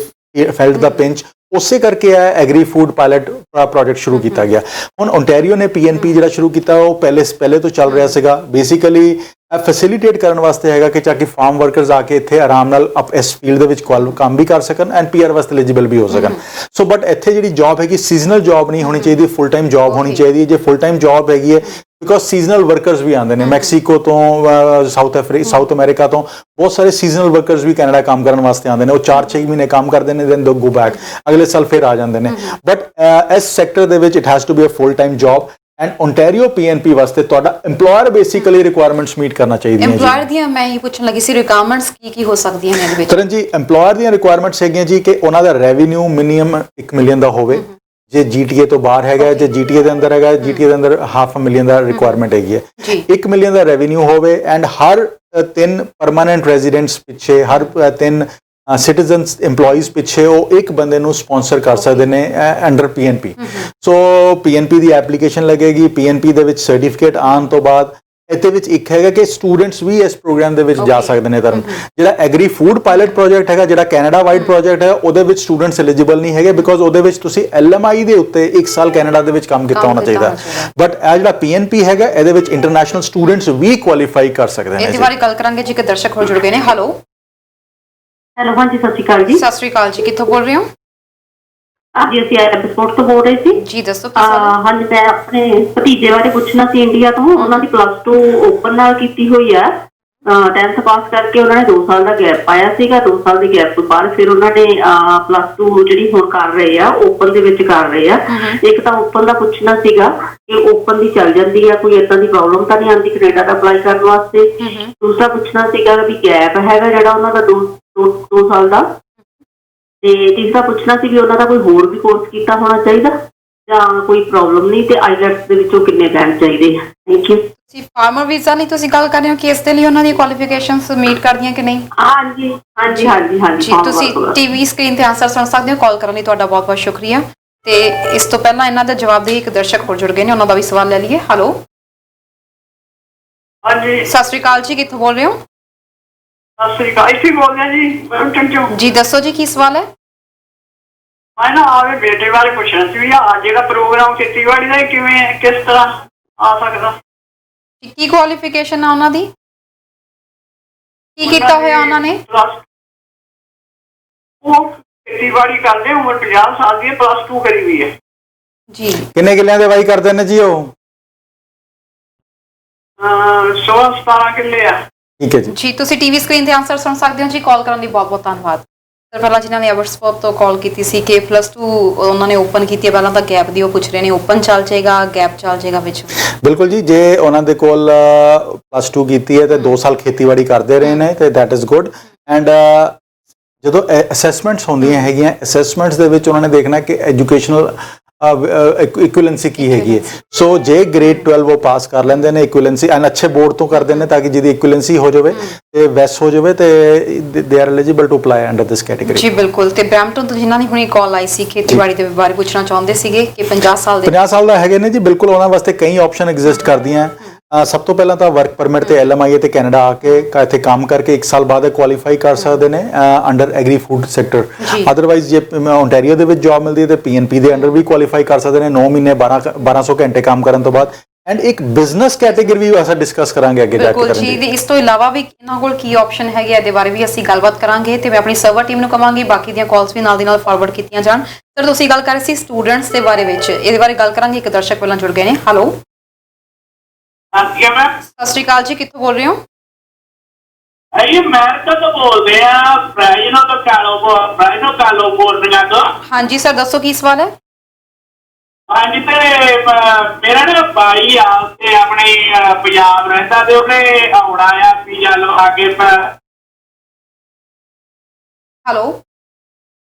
ਫੈਲਟ ਦਾ ਪਿੰਚ, ਉਸੇ ਕਰਕੇ ਇਹ ਐਗਰੀ ਫੂਡ ਪਾਇਲਟ ਪ੍ਰੋਜੈਕਟ ਸ਼ੁਰੂ ਕੀਤਾ ਗਿਆ। ਹੁਣ ਓਨਟਾਰੀਓ ਨੇ ਪੀਐਨਪੀ ਜਿਹੜਾ ਸ਼ੁਰੂ ਕੀਤਾ ਉਹ ਪਹਿਲੇ ਤੋਂ ਚੱਲ ਰਿਹਾ ਸੀਗਾ। ਬੇਸਿਕਲੀ ਫੈਸਿਲਿਟੇਟ ਕਰਨ ਵਾਸਤੇ ਹੈਗਾ ਕਿ ਤਾਂ ਕਿ ਫਾਰਮ ਵਰਕਰਸ ਆ ਕੇ ਇੱਥੇ ਆਰਾਮ ਨਾਲ ਇਸ ਫੀਲਡ ਦੇ ਵਿੱਚ ਕੰਮ ਵੀ ਕਰ ਸਕਣ ਐਂਡ ਪੀਆਰ ਵਾਸਤੇ ਐਲੀਜੀਬਲ ਵੀ ਹੋ ਸਕਣ। ਸੋ ਬਟ ਇੱਥੇ ਜਿਹੜੀ ਜੌਬ ਹੈਗੀ ਸੀਜ਼ਨਲ ਜੌਬ ਨਹੀਂ ਹੋਣੀ ਚਾਹੀਦੀ, ਫੁੱਲ ਟਾਈਮ ਜੌਬ ਹੋਣੀ ਚਾਹੀਦੀ ਹੈ। ਜੇ ਫੁੱਲ ਟਾਈਮ ਜੌਬ ਹੈਗੀ ਹੈ, ਬਿਕੋਜ਼ ਸੀਜ਼ਨਲ ਵਰਕਰਸ ਵੀ ਆਉਂਦੇ ਨੇ ਮੈਕਸੀਕੋ ਤੋਂ, ਸਾਊਥ ਅਮਰੀਕਾ ਤੋਂ, ਬਹੁਤ ਸਾਰੇ ਸੀਜ਼ਨਲ ਵਰਕਰਸ ਵੀ ਕੈਨੇਡਾ ਕੰਮ ਕਰਨ ਵਾਸਤੇ ਆਉਂਦੇ ਨੇ। ਉਹ 4-6 ਮਹੀਨੇ ਕੰਮ ਕਰਦੇ ਨੇ, ਦੈਨ ਦੇ ਗੋ ਬੈਕ, ਅਗਲੇ ਸਾਲ ਫਿਰ ਆ ਜਾਂਦੇ ਨੇ। ਬਟ ਇਸ ਸੈਕਟਰ ਦੇ ਵਿੱਚ it has to be a full time job and Ontario PNP ਵਾਸਤੇ ਤੁਹਾਡਾ EMPLOYER ਬੇਸਿਕਲੀ ਰਿਕੁਆਇਰਮੈਂਟਸ ਮੀਟ ਕਰਨਾ ਚਾਹੀਦੀਆਂ ਜੀ। EMPLOYER ਦੀਆਂ ਮੈਂ ਇਹ ਪੁੱਛਣ ਲੱਗੀ ਸੀ, ਰਿਕੁਆਇਰਮੈਂਟਸ ਕੀ ਹੋ ਸਕਦੀਆਂ ਨੇ ਇਹਦੇ ਵਿੱਚ? ਕਰਨ ਜੀ EMPLOYER ਦੀਆਂ ਰਿਕੁਆਇਰਮੈਂਟਸ ਹੈਗੀਆਂ ਜੀ ਕਿ ਉਹਨਾਂ ਦਾ ਰੈਵਨਿਊ ਮਿਨੀਮਮ 1 ਮਿਲੀਅਨ ਦਾ ਹੋਵੇ, ਜੇ GTA ਤੋਂ ਬਾਹਰ ਹੈਗਾ, ਜੇ GTA ਦੇ ਅੰਦਰ ਹੈਗਾ, GTA ਦੇ ਅੰਦਰ $500,000 ਦਾ ਰਿਕੁਆਇਰਮੈਂਟ ਹੈਗੀ ਹੈ। 1 ਮਿਲੀਅਨ ਦਾ ਰੈਵਨਿਊ ਹੋਵੇ ਐਂਡ ਹਰ 3 ਪਰਮਾਨੈਂਟ ਰੈਜ਼ੀਡੈਂਟਸ ਪਿੱਛੇ, ਹਰ 3 ਸਿਟੀਜ਼ਨਸ EMPLOYEES ਪਿੱਛੇ ਉਹ ਇੱਕ ਬੰਦੇ ਨੂੰ ਸਪਾਂਸਰ ਕਰ ਸਕਦੇ ਨੇ ਅੰਡਰ PNP। ਸੋ PNP ਦੀ ਐਪਲੀਕੇਸ਼ਨ ਲੱਗੇਗੀ, PNP ਦੇ ਵਿੱਚ ਸਰਟੀਫਿਕੇਟ ਆਉਣ ਤੋਂ ਬਾਅਦ ਇਹਦੇ ਵਿੱਚ ਇੱਕ ਹੈਗਾ ਕਿ ਸਟੂਡੈਂਟਸ ਵੀ ਇਸ ਪ੍ਰੋਗਰਾਮ ਦੇ ਵਿੱਚ ਜਾ ਸਕਦੇ ਨੇ। ਤਰਨ ਜਿਹੜਾ ਐਗਰੀ ਫੂਡ ਪਾਇਲਟ ਪ੍ਰੋਜੈਕਟ ਹੈਗਾ, ਜਿਹੜਾ ਕੈਨੇਡਾ ਵਾਈਡ ਪ੍ਰੋਜੈਕਟ ਹੈ, ਉਹਦੇ ਵਿੱਚ ਸਟੂਡੈਂਟਸ ਐਲੀਜੀਬਲ ਨਹੀਂ ਹੈਗੇ, ਬਿਕੋਜ਼ ਉਹਦੇ ਵਿੱਚ ਤੁਸੀਂ LMI ਦੇ ਉੱਤੇ 1 ਸਾਲ ਕੈਨੇਡਾ ਦੇ ਵਿੱਚ ਕੰਮ ਕੀਤਾ ਹੋਣਾ ਚਾਹੀਦਾ। ਬਟ ਇਹ ਜਿਹੜਾ PNP ਹੈਗਾ, ਇਹਦੇ ਵਿੱਚ ਇੰਟਰਨੈਸ਼ਨਲ ਸਟੂਡੈਂਟਸ ਵੀ ਕੁਆਲੀਫਾਈ ਕਰ ਸਕਦੇ ਨੇ। ਇਹਦੇ ਬਾਰੇ ਗੱਲ ਕਰਾਂਗੇ ਜੀ, ਕਿ ਦਰਸ਼ਕ ਹੋ ਜੁੜ ਗਏ ਨੇ। ਹੈਲੋ ਹਾਂਜੀ, ਸਤਿ ਸ਼੍ਰੀ ਅਕਾਲ ਜੀ। ਸਤਿ ਸ਼੍ਰੀ ਅਕਾਲ ਜੀ, ਕਿੱਥੋਂ ਬੋਲ ਰਹੇ ਹੋ? ਹਾਂਜੀ, ਅਸੀਂ ਐਪਸਪੋਰਟ ਤੋਂ ਬੋਲ ਰਹੇ ਸੀ ਜੀ, ਦੱਸੋ ਕੀ ਸਵਾਲ ਹੈ? ਹਾਂਜੀ, ਮੈਂ ਆਪਣੇ ਭਤੀਜੇ ਬਾਰੇ ਪੁੱਛਣਾ ਸੀ ਇੰਡੀਆ ਤੋਂ। ਉਹਨਾਂ ਦੀ +2 ਓਪਨ ਨਾਲ ਕੀਤੀ ਹੋਈ ਆ, 10th ਪਾਸ ਕਰਕੇ ਉਹਨਾਂ ਨੇ 2 ਸਾਲ ਦਾ ਗੈਪ ਪਾਇਆ ਸੀਗਾ। 2 ਸਾਲ ਦੇ ਗੈਪ ਤੋਂ ਬਾਅਦ ਫਿਰ ਉਹਨਾਂ ਨੇ +2 ਜਿਹੜੀ ਹੁਣ ਕਰ ਰਹੇ ਆ ਓਪਨ ਦੇ ਵਿੱਚ ਕਰ ਰਹੇ ਆ। ਇੱਕ ਤਾਂ ਓਪਨ ਦਾ ਪੁੱਛਣਾ ਸੀਗਾ ਕਿ ਓਪਨ ਦੀ ਚੱਲ ਜਾਂਦੀ ਆ, ਕੋਈ ਏਦਾਂ ਦੀ ਪ੍ਰੋਬਲਮ ਤਾਂ ਨਹੀਂ ਆਉਂਦੀ ਕੈਨੇਡਾ ਦਾ ਅਪਲਾਈ ਕਰਨ ਵਾਸਤੇ। ਦੂਸਰਾ ਪੁੱਛਣਾ ਸੀਗਾ ਵੀ ਗੈਪ ਹੈਗਾ ਜਿਹੜਾ ਉਹਨਾਂ ਦਾ 2 ਸਾਲ ਦਾ। ਤੇ ਤੀਸਰਾ ਪੁੱਛਣਾ ਸੀ ਵੀ ਉਹਨਾਂ ਦਾ ਕੋਈ ਹੋਰ ਵੀ ਕੋਰਸ ਕੀਤਾ ਹੋਣਾ ਚਾਹੀਦਾ ਜਾਂ ਕੋਈ ਪ੍ਰੋਬਲਮ ਨਹੀਂ, ਤੇ ਆਈਲੈਟਸ ਦੇ ਵਿੱਚੋਂ ਕਿੰਨੇ ਬੈਂਡ ਚਾਹੀਦੇ ਆ? Thank you. ਤੁਸੀਂ ਫਾਰਮਰ ਵੀਜ਼ਾ ਲਈ ਤੁਸੀਂ ਗੱਲ ਕਰ ਰਹੇ ਹੋ ਕਿ ਇਸ ਦੇ ਲਈ ਉਹਨਾਂ ਦੀ ਕੁਆਲੀਫਿਕੇਸ਼ਨਸ ਮੀਟ ਕਰਦੀਆਂ ਕਿ ਨਹੀਂ? ਹਾਂਜੀ ਹਾਂਜੀ ਹਾਂਜੀ ਹਾਂਜੀ, ਜੀ, ਤੁਸੀਂ ਟੀਵੀ ਸਕਰੀਨ ਤੇ ਆਨਸਰ ਸੁਣ ਸਕਦੇ ਹੋ। ਕਾਲ ਕਰਨ ਲਈ ਤੁਹਾਡਾ ਬਹੁਤ ਬਹੁਤ ਸ਼ੁਕਰੀਆ। ਤੇ ਇਸ ਤੋਂ ਪਹਿਲਾਂ ਇਹਨਾਂ ਦਾ ਜਵਾਬ ਦੇ ਇੱਕ ਦਰਸ਼ਕ ਹੋਰ ਜੁੜ ਗਏ ਨੇ, ਉਹਨਾਂ ਦਾ ਵੀ ਸਵਾਲ ਲੈ ਲਈਏ। ਹੈਲੋ ਹਾਂਜੀ, ਸਤਿ ਸ਼੍ਰੀ ਅਕਾਲ ਜੀ, ਕਿੱਥੋਂ ਬੋਲ ਰਹੇ ਹੋ? ਸਤਿ ਸ੍ਰੀ ਅਕਾਲ। ਇੱਥੇ ਬੋਲ ਰਿਹਾ ਜੀ, ਬਰਮਟਨ ਚੋਂ। ਜੀ, ਦੱਸੋ ਜੀ ਕੀ ਸਵਾਲ ਹੈ? ਮੈਂ ਨਾ ਆਪਣੇ ਬੇਟੇ ਬਾਰੇ ਪੁੱਛਣਾ ਸੀ ਵੀ ਆਹ ਜਿਹੜਾ ਪ੍ਰੋਗਰਾਮ ਖੇਤੀਬਾੜੀ ਦਾ ਕਿਵੇਂ ਕਿਸ ਤਰ੍ਹਾਂ ਆ ਸਕਦਾ? ਕੀ ਕੁਆਲੀਫਿਕੇਸ਼ਨ ਆ ਉਹਨਾਂ ਦੀ? ਕੀ ਕੀਤਾ ਹੋਇਆ ਉਹਨਾਂ ਨੇ? ਉਹ ਖੇਤੀਬਾੜੀ ਕਰਦੇ, ਉਮਰ 50 ਸਾਲ ਦੀ, +2 ਕਰੀ ਹੋਈ ਹੈ ਜੀ। ਕਿੰਨੇ ਕਿੱਲਿਆਂ ਦੇ ਵਾਈ ਕਰਦੇ ਨੇ ਜੀ ਉਹ? 16-17 ਕਿੱਲੇ ਆ। ਠੀਕ ਹੈ ਜੀ। ਜੀ, ਤੁਸੀਂ ਟੀਵੀ ਸਕਰੀਨ ਤੇ ਆਨਸਰ ਸੁਣ ਸਕਦੇ ਹੋ ਜੀ। ਕਾਲ ਕਰਨ ਲਈ ਬਹੁਤ ਬਹੁਤ ਧੰਨਵਾਦ। ਸਰ, ਪਹਿਲਾਂ ਜਿਨ੍ਹਾਂ ਨੇ ਐਵਰਸਪੋਰਟ ਤੋਂ ਕਾਲ ਕੀਤੀ ਸੀ ਕਿ +2 ਉਹਨਾਂ ਨੇ ਓਪਨ ਕੀਤੀ ਹੈ, ਪਹਿਲਾਂ ਤਾਂ ਗੈਪ ਦੀ ਉਹ ਪੁੱਛ ਰਹੇ ਨੇ, ਓਪਨ ਚੱਲ ਜਾਏਗਾ, ਗੈਪ ਚੱਲ ਜਾਏਗਾ ਵਿੱਚ? ਬਿਲਕੁਲ ਜੀ, ਜੇ ਉਹਨਾਂ ਦੇ ਕੋਲ +2 ਕੀਤੀ ਹੈ ਤੇ 2 ਸਾਲ ਖੇਤੀਬਾੜੀ ਕਰਦੇ ਰਹੇ ਨੇ ਤੇ ਦੈਟ ਇਜ਼ ਗੁੱਡ। ਐਂਡ ਜਦੋਂ ਅਸੈਸਮੈਂਟਸ ਹੁੰਦੀਆਂ ਹੈਗੀਆਂ, ਅਸੈਸਮੈਂਟਸ ਦੇ ਵਿੱਚ ਉਹਨਾਂ ਨੇ ਦੇਖਣਾ ਕਿ ਐਜੂਕੇਸ਼ਨਲ ਇਕੁਇਲੈਂਸੀ ਕੀ ਹੈਗੀ ਹੈ। ਸੋ ਜੇ ਗ੍ਰੇਡ 12 ਉਹ ਪਾਸ ਕਰ ਲੈਂਦੇ ਨੇ, ਇਕੁਇਲੈਂਸੀ ਐਂਡ ਅੱਛੇ ਬੋਰਡ ਤੋਂ ਕਰਦੇ ਨੇ ਤਾਂ ਕਿ ਜਿਹਦੀ ਇਕੁਇਲੈਂਸੀ ਹੋ ਜਾਵੇ ਤੇ ਵੈਸ ਹੋ ਜਾਵੇ, ਤੇ they are eligible to apply under this category. ਜੀ ਬਿਲਕੁਲ। ਤੇ ਬ੍ਰੈਂਪਟਨ ਤੋਂ ਜਿਨ੍ਹਾਂ ਦੀ ਹੁਣੀ ਕਾਲ ਆਈ ਸੀ ਖੇਤੀਬਾੜੀ ਦੇ ਬਾਰੇ ਪੁੱਛਣਾ ਚਾਹੁੰਦੇ ਸੀਗੇ ਕਿ 50 ਸਾਲ ਦਾ ਹੈਗੇ ਨੇ ਜੀ, ਬਿਲਕੁਲ ਉਹਨਾਂ ਵਾਸਤੇ ਕਈ ਆਪਸ਼ਨ ਐਗਜ਼ਿਸਟ ਕਰਦੀਆਂ। ਸਭ ਤੋਂ ਪਹਿਲਾਂ ਤਾਂ ਵਰਕ ਪਰਮਿਟ ਤੇ LMI ਤੇ ਕੈਨੇਡਾ ਆ ਕੇ ਇੱਥੇ ਕੰਮ ਕਰਕੇ 1 ਸਾਲ ਬਾਅਦ ਕੁਆਲੀਫਾਈ ਕਰ ਸਕਦੇ ਨੇ under agri food sector. Otherwise ਜੇ ਓਨਟਾਰੀਓ ਦੇ ਵਿੱਚ ਜੌਬ ਮਿਲਦੀ ਹੈ ਤੇ PNP ਦੇ ਅੰਡਰ ਵੀ ਕੁਆਲੀਫਾਈ ਕਰ ਸਕਦੇ ਨੇ 9 ਮਹੀਨੇ 1200 ਘੰਟੇ ਕੰਮ ਕਰਨ ਤੋਂ ਬਾਅਦ। ਐਂਡ ਇੱਕ ਬਿਜ਼ਨਸ ਕੈਟੇਗਰੀ ਵੀ ਅਸੀਂ ਡਿਸਕਸ ਕਰਾਂਗੇ ਅੱਗੇ ਜਾ ਕੇ। ਜੀ, ਇਸ ਤੋਂ ਇਲਾਵਾ ਵੀ ਇਹਨਾਂ ਕੋਲ ਕੀ ਆਪਸ਼ਨ ਹੈਗੇ ਇਹਦੇ ਬਾਰੇ ਵੀ ਅਸੀਂ ਗੱਲਬਾਤ ਕਰਾਂਗੇ ਤੇ ਮੈਂ ਆਪਣੀ ਸਰਵਰ ਟੀਮ ਨੂੰ ਕਵਾਂਗੀ ਬਾਕੀ ਦੀਆਂ ਕਾਲਸ ਵੀ ਨਾਲ ਦੀ ਨਾਲ ਫਾਰਵਰਡ ਕੀਤੀਆਂ ਜਾਣ। ਸਰ, ਤੁਸੀਂ ਗੱਲ ਕਰ ਰਹੇ ਸੀ ਸਟੂਡੈਂਟਸ ਦੇ ਬਾਰੇ ਵਿੱਚ, ਇਹਦੇ ਬਾਰੇ ਗੱਲ ਕਰਾਂਗੇ। ਇੱਕ ਦਰਸ਼ਕ ਪਹਿਲਾਂ ਜੁੜ ਗਏ ਨੇ। ਹੈਲੋ ਸਤਿ ਸ਼੍ਰੀ ਅਕਾਲ ਜੀ, ਕਿੱਥੋਂ ਬੋਲ ਰਹੇ ਹੋ? ਅਮਰੀਕਾ ਤੋਂ ਬੋਲਦੇ ਆ, ਬ੍ਰਾਜ਼ੀਲ ਤੋਂ ਬੋਲਦੇ ਆ। ਹਾਂਜੀ ਸਰ, ਦੱਸੋ ਕੀ ਸਵਾਲ ਹੈ? ਹਾਂਜੀ, ਤੇ ਮੇਰਾ ਨਾ ਭਾਈ ਆ ਤੇ ਆਪਣੇ ਪੰਜਾਬ ਰਹਿੰਦਾ ਤੇ ਉਹਨੇ ਆਉਣਾ ਆ ਵੀਜ਼ਾ ਲਵਾ ਕੇ। ਹੈਲੋ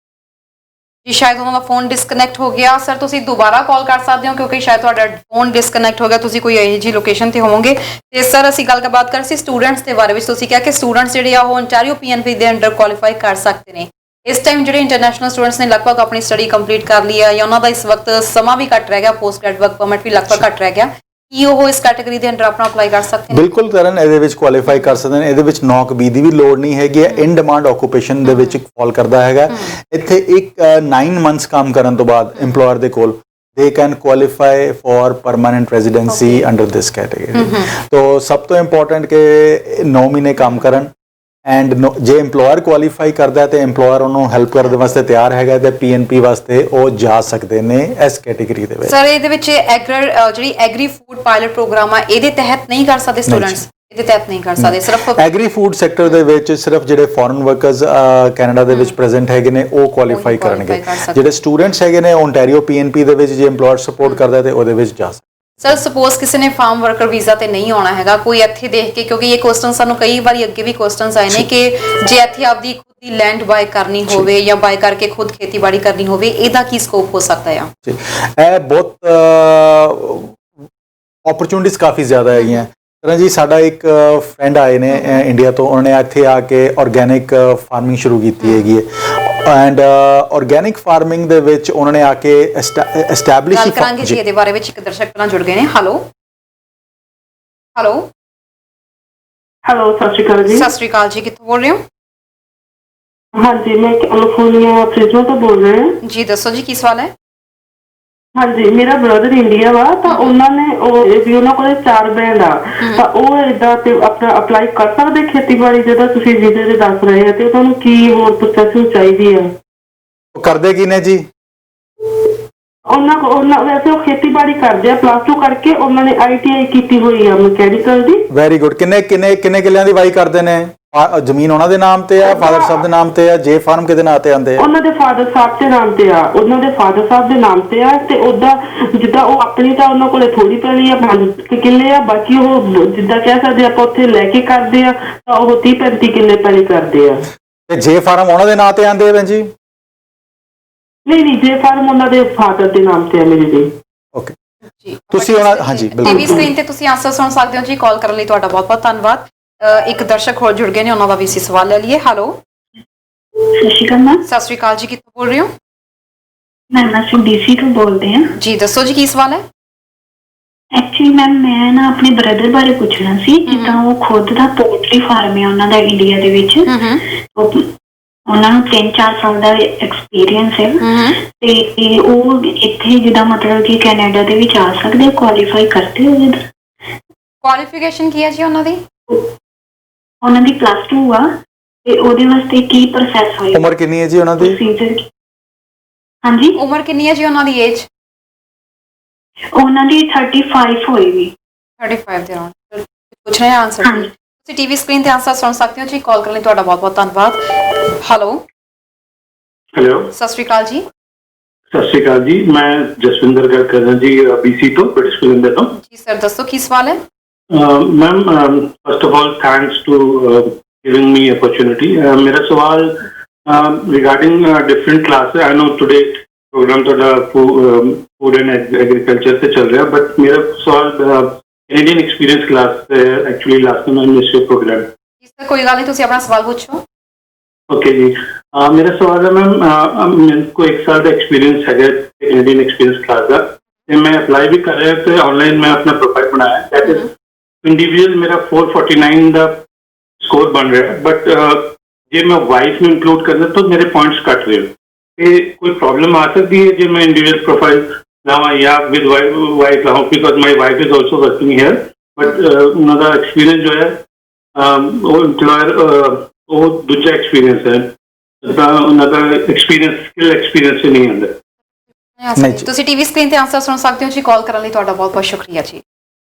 ਜੀ ਸ਼ਾਇਦ ਉਹਨਾਂ ਦਾ ਫੋਨ ਡਿਸਕਨੈਕਟ ਹੋ ਗਿਆ ਸਰ, ਤੁਸੀਂ ਦੁਬਾਰਾ ਕਾਲ ਕਰ ਸਕਦੇ ਹੋ ਕਿਉਂਕਿ ਸ਼ਾਇਦ ਤੁਹਾਡਾ ਫੋਨ ਡਿਸਕਨੈਕਟ ਹੋ ਗਿਆ, ਤੁਸੀਂ ਕੋਈ ਇਹੋ ਜਿਹੀ ਲੋਕੇਸ਼ਨ ਤੇ ਹੋਵੋਗੇ। ਤੇ ਸਰ ਅਸੀਂ ਗੱਲਬਾਤ ਕਰ ਸੀ ਸਟੂਡੈਂਟਸ ਦੇ ਬਾਰੇ ਵਿੱਚ, ਤੁਸੀਂ ਕਿਹਾ ਕਿ ਸਟੂਡੈਂਟਸ ਜਿਹੜੇ ਆ ਉਹ ਓਨਟਾਰੀਓ PNP ਦੇ ਅੰਡਰ ਕੁਆਲੀਫਾਈ ਕਰ ਸਕਦੇ ਨੇ। ਇਸ ਟਾਈਮ ਜਿਹੜੇ ਇੰਟਰਨੈਸ਼ਨਲ ਸਟੂਡੈਂਟਸ ਨੇ ਲਗਭਗ ਆਪਣੀ ਸਟੱਡੀ ਕੰਪਲੀਟ ਕਰ ਲਈ ਹੈ ਜਾਂ ਉਹਨਾਂ ਦਾ ਇਸ ਵਕਤ ਸਮਾਂ ਵੀ ਘੱਟ ਰਹਿ ਗਿਆ, ਪੋਸਟ ਗ੍ਰੈਜੂਏਟ ਵਰਕ ਪਰਮਿਟ ਵੀ ਲਗਭਗ ਘੱਟ ਰਹਿ ਗਿਆ, ਕੀ ਉਹ ਇਸ ਕੈਟਾਗਰੀ ਦੇ ਅੰਡਰ ਆਪਣਾ ਅਪਲਾਈ ਕਰ ਸਕਦੇ ਨੇ? ਬਿਲਕੁਲ ਕਰਨ, ਇਹਦੇ ਵਿੱਚ ਕੁਆਲੀਫਾਈ ਕਰ ਸਕਦੇ ਨੇ। ਇਹਦੇ ਵਿੱਚ ਨੌਕ ਬੀ ਦੀ ਵੀ ਲੋੜ ਨਹੀਂ ਹੈਗੀ, ਇਨ ਡਿਮਾਂਡ ਆਕੂਪੇਸ਼ਨ ਦੇ ਵਿੱਚ ਫਾਲ ਕਰਦਾ ਹੈਗਾ। ਇੱਥੇ ਇੱਕ 9 ਮੰਥਸ ਕੰਮ ਕਰਨ ਤੋਂ ਬਾਅਦ EMPLOYER ਦੇ ਕੋਲ they can qualify for permanent residency under this category। तो सब तो इम्पोर्टेंट के 9 महीने काम करन एंड जे एम्पलॉयर ਕੁਆਲੀਫਾਈ ਕਰਦਾ ਹੈ ਤੇ EMPLOYER ਉਹਨੂੰ ਹੈਲਪ ਕਰਨ ਦੇ ਵਾਸਤੇ ਤਿਆਰ ਹੈਗਾ ਤੇ PNP ਵਾਸਤੇ ਉਹ ਜਾ ਸਕਦੇ ਨੇ ਇਸ ਕੈਟਾਗਰੀ ਦੇ ਵਿੱਚ। ਸਰ ਇਹਦੇ ਵਿੱਚ ਜਿਹੜੀ ਐਗਰੀ ਫੂਡ ਪਾਇਲਟ ਪ੍ਰੋਗਰਾਮ ਆ ਇਹਦੇ ਤਹਿਤ ਨਹੀਂ ਕਰ ਸਕਦੇ ਸਟੂਡੈਂਟਸ, ਇਹਦੇ ਤਹਿਤ ਨਹੀਂ ਕਰ ਸਕਦੇ, ਸਿਰਫ ਐਗਰੀ ਫੂਡ ਸੈਕਟਰ ਦੇ ਵਿੱਚ ਸਿਰਫ ਜਿਹੜੇ ਫੋਰਨ ਵਰਕਰਸ ਕੈਨੇਡਾ ਦੇ ਵਿੱਚ ਪ੍ਰੈਜ਼ੈਂਟ ਹੈਗੇ ਨੇ ਉਹ ਕੁਆਲੀਫਾਈ ਕਰਨਗੇ। ਜਿਹੜੇ ਸਟੂਡੈਂਟਸ ਹੈਗੇ ਨੇ ਓਨਟਾਰੀਓ PNP ਦੇ ਵਿੱਚ ਜੇ EMPLOYER ਸਪੋਰਟ ਕਰਦਾ ਤੇ ਉਹਦੇ ਵਿੱਚ ਜਾ ਸਕਦੇ। ਸਰ ਸਪੋਜ਼ ਕਿਸੇ ਨੇ ਫਾਰਮ ਵਰਕਰ ਵੀਜ਼ਾ ਤੇ ਨਹੀਂ ਆਉਣਾ ਹੈਗਾ, ਕੋਈ ਇੱਥੇ ਦੇਖ ਕੇ, ਕਿਉਂਕਿ ਇਹ ਕੁਐਸਚਨ ਸਾਨੂੰ ਕਈ ਵਾਰੀ ਅੱਗੇ ਵੀ ਕੁਐਸਚਨਸ ਆਏ ਨੇ ਕਿ ਜੇ ਇੱਥੇ ਆਪਦੀ ਖੁਦ ਦੀ ਲੈਂਡ ਬਾਏ ਕਰਨੀ ਹੋਵੇ ਜਾਂ ਬਾਏ ਕਰਕੇ ਖੁਦ ਖੇਤੀਬਾੜੀ ਕਰਨੀ ਹੋਵੇ, ਇਹਦਾ ਕੀ ਸਕੋਪ ਹੋ ਸਕਦਾ ਆ? ਇਹ ਬਹੁਤ ਓਪਰਚੁਨਿਟੀਜ਼ ਕਾਫੀ ਜ਼ਿਆਦਾ ਹੈਗੀਆਂ। ਤਰ੍ਹਾਂ ਜੀ ਸਾਡਾ ਇੱਕ ਫਰੈਂਡ ਆਏ ਨੇ ਇੰਡੀਆ ਤੋਂ, ਉਹਨਾਂ ਨੇ ਇੱਥੇ ਆ ਕੇ ਆਰਗੈਨਿਕ ਫਾਰਮਿੰਗ ਸ਼ੁਰੂ ਕੀਤੀ ਹੈਗੀ ਹੈ ਐਂਡ ਆਰਗੈਨਿਕ ਫਾਰਮਿੰਗ ਦੇ ਵਿੱਚ ਉਹਨਾਂ ਨੇ ਆ ਕੇ ਐਸਟੈਬਲਿਸ਼ ਗੱਲ ਕਰਾਂਗੇ ਜੀ ਇਹਦੇ ਬਾਰੇ ਵਿੱਚ। ਇੱਕ ਦਰਸ਼ਕ ਨਾਲ ਜੁੜ ਗਏ ਨੇ। ਹੈਲੋ ਹੈਲੋ ਹੈਲੋ, ਸਤਿ ਸ਼੍ਰੀ ਅਕਾਲ ਜੀ। ਸਤਿ ਸ਼੍ਰੀ ਅਕਾਲ ਜੀ, ਕਿੱਥੋਂ ਬੋਲ ਰਹੇ ਹੋ? ਹਾਂਜੀ, ਮੈਂ ਕੈਲੀਫੋਰਨੀਆ ਫ੍ਰਿਜ਼ਨੋ ਤੋਂ ਬੋਲ ਰਹੀ ਹਾਂ ਜੀ ਦੱਸੋ ਜੀ, ਕੀ ਸਵਾਲ ਹੈ? ਹਾਂਜੀ, ਮੇਰਾ ਬ੍ਰਦਰ ਇੰਡੀਆ ਵਾ ਤਾਂ ਉਹਨਾਂ ਨੇ ਉਹਨਾਂ ਕੋਲੇ 4 ਬੈਂਡ ਆ ਤਾਂ ਉਹ ਏਦਾਂ ਤੇ ਆਪਣਾ ਅਪਲਾਈ ਕਰ ਸਕਦੇ ਖੇਤੀਬਾੜੀ ਜਿਹੜਾ ਤੁਸੀਂ ਵੀਜ਼ੇ ਦੇ ਦੱਸ ਰਹੇ ਹੋ, ਤੇ ਉਹਨਾਂ ਨੂੰ ਕੀ ਹੋਰ ਪ੍ਰੋਸੈਸਿੰਗ ਚਾਹੀਦੀ ਆ? ਉਹ ਕਰਦੇ ਕੀ ਨੇ ਜੀ? ਉਹਨਾਂ ਵੈਸੇ ਉਹ ਖੇਤੀਬਾੜੀ ਕਰਦੇ ਆ, +2 ਕਰਕੇ ਉਹਨਾਂ ਨੇ ITI ਕੀਤੀ ਹੋਈ ਆ ਮਕੈਨੀਕਲ ਦੀ। Very good. ਕਿੰਨੇ ਕਿੱਲਿਆਂ ਦੀ ਵਾਈ ਕਰਦੇ ਨੇ? ਜ਼ਮੀਨ ਉਹਨਾਂ ਦੇ ਨਾਮ ਤੇ ਆ, ਫਾਦਰ ਸਾਹਿਬ ਦੇ ਨਾਮ ਤੇ ਆ, ਜੇ ਫਾਰਮ ਕਿਹਦੇ ਨਾਂ ਤੇ ਆਂਦੇ ਆ? ਉਹਨਾਂ ਦੇ ਫਾਦਰ ਸਾਹਿਬ ਦੇ ਨਾਮ ਤੇ ਆ, ਉਹਨਾਂ ਦੇ ਫਾਦਰ ਸਾਹਿਬ ਦੇ ਨਾਮ ਤੇ ਆ। ਤੇ ਉਹਦਾ ਜਿੱਦਾਂ ਉਹ ਆਪਣੀ ਤਾਂ ਉਹਨਾਂ ਕੋਲੇ ਥੋੜੀ ਪੈਲੀ ਆ, 5 ਕਿੱਲੇ ਆ, ਬਾਕੀ ਉਹ ਜਿੱਦਾਂ ਕਹਿ ਸਕਦੇ ਆਪਾਂ ਉੱਥੇ ਲੈ ਕੇ ਕਰਦੇ ਆ ਤਾਂ ਉਹ 30-35 ਕਿੱਲੇ ਪੈਲੀ ਕਰਦੇ ਆ। ਤੇ ਜੇ ਫਾਰਮ ਉਹਨਾਂ ਦੇ ਨਾਂ ਤੇ ਆਂਦੇ ਆ ਭੈਣ ਜੀ? ਨਹੀਂ, ਜੇ ਫਾਰਮ ਉਹਨਾਂ ਦੇ ਫਾਦਰ ਦੇ ਨਾਮ ਤੇ ਆ ਮੇਰੇ ਜੀ। ਓਕੇ ਜੀ ਤੁਸੀਂ ਉਹਨਾਂ ਹਾਂਜੀ ਬਿਲਕੁਲ ਟੀਵੀ ਸਕਰੀਨ ਤੇ ਤੁਸੀਂ ਆਨਸਰ ਸੁਣ ਸਕਦੇ ਹੋ ਜੀ। ਕਾਲ ਕਰਨ ਲਈ ਤੁਹਾਡਾ ਬਹੁਤ ਬਹੁਤ ਧੰਨਵਾਦ। ਇੱਕ ਦਰਸ਼ਕ ਹੋਰ ਜੁੜ ਗਏ ਨੇ, ਉਹਨਾਂ ਦਾ ਵੀ ਅਸੀਂ ਸਵਾਲ ਲੈ ਲਈਏ। ਹੈਲੋ ਸਤਿ ਸ਼੍ਰੀ ਅਕਾਲ ਮੈਮ। ਸਤਿ ਸ਼੍ਰੀ ਅਕਾਲ ਜੀ, ਕਿੱਥੋਂ ਬੋਲ ਰਹੇ ਹੋ? ਮੈਮ ਅਸੀਂ DC ਤੋਂ ਬੋਲਦੇ ਹਾਂ। ਜੀ ਦੱਸੋ ਜੀ, ਕੀ ਸਵਾਲ ਹੈ? ਐਕਚੁਅਲੀ ਮੈਮ ਮੈਂ ਨਾ ਆਪਣੇ ਬ੍ਰਦਰ ਬਾਰੇ ਪੁੱਛਣਾ ਸੀ। ਜਿੱਦਾਂ ਉਹ ਖੁਦ ਦਾ ਪੋਲਟਰੀ ਫਾਰਮ ਹੈ ਉਹਨਾਂ ਦਾ ਇੰਡੀਆ ਦੇ ਵਿੱਚ, ਉਹਨਾਂ ਨੂੰ 3-4 ਸਾਲ ਦਾ ਐਕਸਪੀਰੀਅੰਸ ਹੈ ਤੇ ਉਹ ਇੱਥੇ ਜਿੱਦਾਂ ਮਤਲਬ ਕਿ ਕੈਨੇਡਾ ਦੇ ਵਿੱਚ ਆ ਸਕਦੇ, ਕੁਆਲੀਫਾਈ ਕਰਦੇ ਹੋ? ਕੁਆਲੀਫਿਕੇਸ਼ਨ ਕੀ ਹੈ ਜੀ ਉਹਨਾਂ ਦੀ? ਉਹਨਾਂ ਦੀ +2 ਆ ਤੇ ਉਹਦੇ ਵਾਸਤੇ ਕੀ ਪ੍ਰੋਸੈਸ ਹੋਏਗਾ? ਉਮਰ ਕਿੰਨੀ ਹੈ ਜੀ ਉਹਨਾਂ ਦੀ? ਹਾਂਜੀ, ਉਮਰ ਕਿੰਨੀ ਹੈ ਜੀ ਉਹਨਾਂ ਦੀ? ਏਜ ਉਹਨਾਂ ਦੀ 35 ਹੋਏਗੀ। 35 ਦੇ ਅਰਾਊਂਡ ਪੁੱਛ ਰਹੇ ਆ ਆਨਸਰ। ਤੁਸੀਂ ਟੀਵੀ ਸਕਰੀਨ ਤੇ ਆਨਸਰ ਸੁਣ ਸਕਦੇ ਹੋ ਜੀ। ਕਾਲ ਕਰਨ ਲਈ ਤੁਹਾਡਾ ਬਹੁਤ ਬਹੁਤ ਧੰਨਵਾਦ। ਹੈਲੋ ਸਤਿ ਸ਼੍ਰੀ ਅਕਾਲ ਜੀ। ਸਤਿ ਸ਼੍ਰੀ ਅਕਾਲ ਜੀ, ਮੈਂ ਜਸਵਿੰਦਰ ਗੱਲ ਕਰ ਰਿਹਾ ਜੀ, BC ਤੋਂ, ਬ੍ਰਿਟਿਸ਼ ਕੋਲੰਬੀਆ ਤੋਂ। ਜੀ ਸਰ ਦੱਸੋ, ਕੀ ਸਵਾਲ ਹੈ? Ma'am first of all thanks to giving me opportunity. मेरा सवाल regarding different classes, I know today programme थोड़ा फूड एंड एग्रीकल्चर से चल रहा है, बट मेरा सवाल कैनेडियन एक्सपीरियंस क्लास से actually last time I miss your programme. जी सर कोई गल नहीं, तुसी अपना सवाल पूछो। ओके जी, मेरा सवाल है मैम, मेरे को 1 साल का एक्सपीरियंस है कैनेडियन एक्सपीरियंस क्लास का, मैं अप्लाई भी कर रहा थे ऑनलाइन, मैं अपना प्रोफाइल बनाया, दैट इज इंडिविजुअल मेरा 449 का स्कोर बन रहा है, बट जे मैं वाइफ में इंक्लूड करना तो मेरे पॉइंट्स कट रहे हैं। ये कोई प्रॉब्लम आ सकती है जो मैं इंडिविजुअल प्रोफाइल लावा या विद वाइफ लाऊं, because my wife is also working here, but उनका एक्सपीरियंस जो है वो एम्प्लॉयर वो दूसरा एक्सपीरियंस है, उनका एक्सपीरियंस स्किल एक्सपीरियंस नहीं आंदा। ਤੁਸੀਂ ਟੀਵੀ ਸਕਰੀਨ ਤੇ ਆਨਸਰ ਸੁਣ ਸਕਦੇ ਹੋ ਜੀ। ਕਾਲ ਕਰਨ ਲਈ ਤੁਹਾਡਾ ਬਹੁਤ ਬਹੁਤ ਸ਼ੁਕਰੀਆ ਜੀ।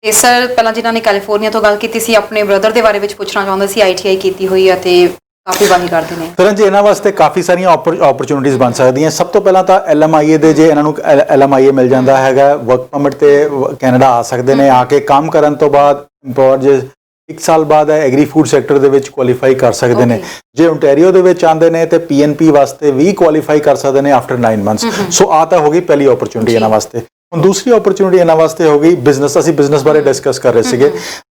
ਤੇ ਸਰ ਪਹਿਲਾਂ ਜਿਨ੍ਹਾਂ ਨੇ ਕੈਲੀਫੋਰਨੀਆ ਤੋਂ ਗੱਲ ਕੀਤੀ ਸੀ, ਆਪਣੇ ਬ੍ਰਦਰ ਦੇ ਬਾਰੇ ਵਿੱਚ ਪੁੱਛਣਾ ਚਾਹੁੰਦਾ ਸੀ। ITI ਕੀਤੀ ਹੋਈ ਹੈ ਤੇ ਕਾਫੀ ਵਾਹੀ ਕਰਦੇ ਨੇ। ਕਰਨ ਜੀ ਇਹਨਾਂ ਵਾਸਤੇ ਕਾਫੀ ਸਾਰੀਆਂ ਓਪਰਚੁਨਿਟੀਜ਼ ਬਣ ਸਕਦੀਆਂ। ਸਭ ਤੋਂ ਪਹਿਲਾਂ ਤਾਂ LMIA ਦੇ, ਜੇ ਇਹਨਾਂ ਨੂੰ LMIA ਮਿਲ ਜਾਂਦਾ ਹੈਗਾ, ਵਰਕ ਪਰਮਿਟ ਤੇ ਕੈਨੇਡਾ ਆ ਸਕਦੇ ਨੇ। ਆ ਕੇ ਕੰਮ ਕਰਨ ਤੋਂ ਬਾਅਦ EMPLOYER ਜੇ 1 ਸਾਲ ਬਾਅਦ ਐਗਰੀ ਫੂਡ ਸੈਕਟਰ ਦੇ ਵਿੱਚ ਕੁਆਲੀਫਾਈ ਕਰ ਸਕਦੇ ਨੇ। ਜੇ ਓਨਟਾਰੀਓ ਦੇ ਵਿੱਚ ਆਉਂਦੇ ਨੇ ਤੇ PNP ਵਾਸਤੇ ਵੀ ਕੁਆਲੀਫਾਈ ਕਰ ਸਕਦੇ ਨੇ ਆਫਟਰ 9 ਮੰਥਸ। ਸੋ ਆ ਤਾਂ ਹੋ ਗਈ ਪਹਿਲੀ ਓਪਰਚੁਨਿਟੀ ਇਹਨਾਂ ਵਾਸਤੇ। ਹੁਣ ਦੂਸਰੀ ਓਪਰਚੁਨਿਟੀ ਇਹਨਾਂ ਵਾਸਤੇ ਹੋ ਗਈ ਬਿਜ਼ਨਸ। ਅਸੀਂ ਬਿਜ਼ਨਸ ਬਾਰੇ ਡਿਸਕਸ ਕਰ ਰਹੇ ਸੀਗੇ।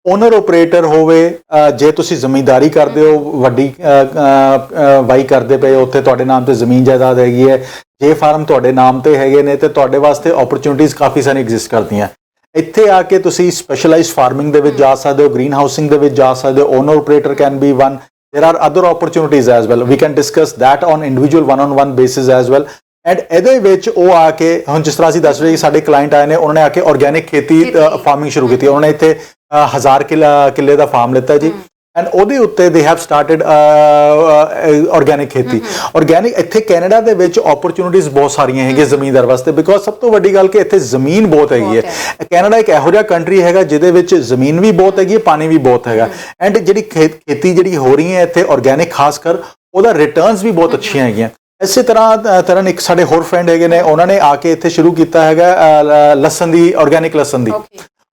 ਓਨਰ ਆਪਰੇਟਰ ਹੋਵੇ, ਜੇ ਤੁਸੀਂ ਜ਼ਿਮੀਂਦਾਰੀ ਕਰਦੇ ਹੋ, ਵੱਡੀ ਵਾਈ ਕਰਦੇ ਪਏ ਹੋ, ਉੱਥੇ ਤੁਹਾਡੇ ਨਾਮ ਤੇ ਜ਼ਮੀਨ ਜਾਇਦਾਦ ਹੈਗੀ ਹੈ, ਜੇ ਫਾਰਮ ਤੁਹਾਡੇ ਨਾਮ ਤੇ ਹੈਗੇ ਨੇ ਤੇ ਤੁਹਾਡੇ ਵਾਸਤੇ ਓਪਰਚੁਨਿਟੀਜ਼ ਕਾਫੀ ਸਾਰੀ ਐਗਜ਼ਿਸਟ ਕਰਦੀਆਂ। ਇੱਥੇ ਆ ਕੇ ਤੁਸੀਂ ਸਪੈਸ਼ਲਾਈਜ਼ਡ ਫਾਰਮਿੰਗ ਦੇ ਵਿੱਚ ਜਾ ਸਕਦੇ ਹੋ, ਗ੍ਰੀਨ ਹਾਊਸਿੰਗ ਦੇ ਵਿੱਚ ਜਾ ਸਕਦੇ ਹੋ। Owner operator can be one. There are other opportunities as well. We can discuss that on individual one-on-one basis as well. And ਇਹਦੇ ਵਿੱਚ ਉਹ ਆ ਕੇ, ਹੁਣ ਜਿਸ ਤਰ੍ਹਾਂ ਅਸੀਂ ਦੱਸ ਰਹੇ ਕਿ ਸਾਡੇ ਕਲਾਇੰਟ ਆਏ ਨੇ, ਉਹਨਾਂ ਨੇ ਆ ਕੇ ਆਰਗੈਨਿਕ ਖੇਤੀ ਫਾਰਮਿੰਗ ਸ਼ੁਰੂ ਕੀਤੀ। ਉਹਨਾਂ ਨੇ ਇੱਥੇ 1000 ਕਿੱਲੇ ਦਾ ਫਾਰਮ ਲਿੱਤਾ ਜੀ, ਐਂਡ ਉਹਦੇ ਉੱਤੇ ਦੇ ਹੈਵ ਸਟਾਰਟਡ ਆਰਗੈਨਿਕ ਖੇਤੀ। ਆਰਗੈਨਿਕ ਇੱਥੇ ਕੈਨੇਡਾ ਦੇ ਵਿੱਚ ਓਪਰਚੁਨਿਟੀਜ਼ ਬਹੁਤ ਸਾਰੀਆਂ ਹੈਗੀਆਂ ਜ਼ਮੀਨਦਾਰ ਵਾਸਤੇ, ਬਿਕੋਜ਼ ਸਭ ਤੋਂ ਵੱਡੀ ਗੱਲ ਕਿ ਇੱਥੇ ਜ਼ਮੀਨ ਬਹੁਤ ਹੈਗੀ ਹੈ। ਕੈਨੇਡਾ ਇੱਕ ਇਹੋ ਜਿਹਾ ਕੰਟਰੀ ਹੈਗਾ ਜਿਹਦੇ ਵਿੱਚ ਜ਼ਮੀਨ ਵੀ ਬਹੁਤ ਹੈਗੀ ਹੈ, ਪਾਣੀ ਵੀ ਬਹੁਤ ਹੈਗਾ, ਐਂਡ ਜਿਹੜੀ ਖੇਤੀ ਜਿਹੜੀ ਹੋ ਰਹੀ ਹੈ ਇੱਥੇ ਆਰਗੈਨਿਕ ਖਾਸ ਕਰ, ਉਹਦਾ ਰਿਟਰਨਸ ਵੀ ਬਹੁਤ ਅੱਛੀਆਂ ਹੈਗੀਆਂ। ਇਸੇ ਤਰ੍ਹਾਂ ਇੱਕ ਸਾਡੇ ਹੋਰ ਫਰੈਂਡ ਹੈਗੇ ਨੇ, ਉਹਨਾਂ ਨੇ ਆ ਕੇ ਇੱਥੇ ਸ਼ੁਰੂ ਕੀਤਾ ਹੈਗਾ ਲਸਣ ਦੀ, ਆਰਗੈਨਿਕ ਲਸਣ ਦੀ।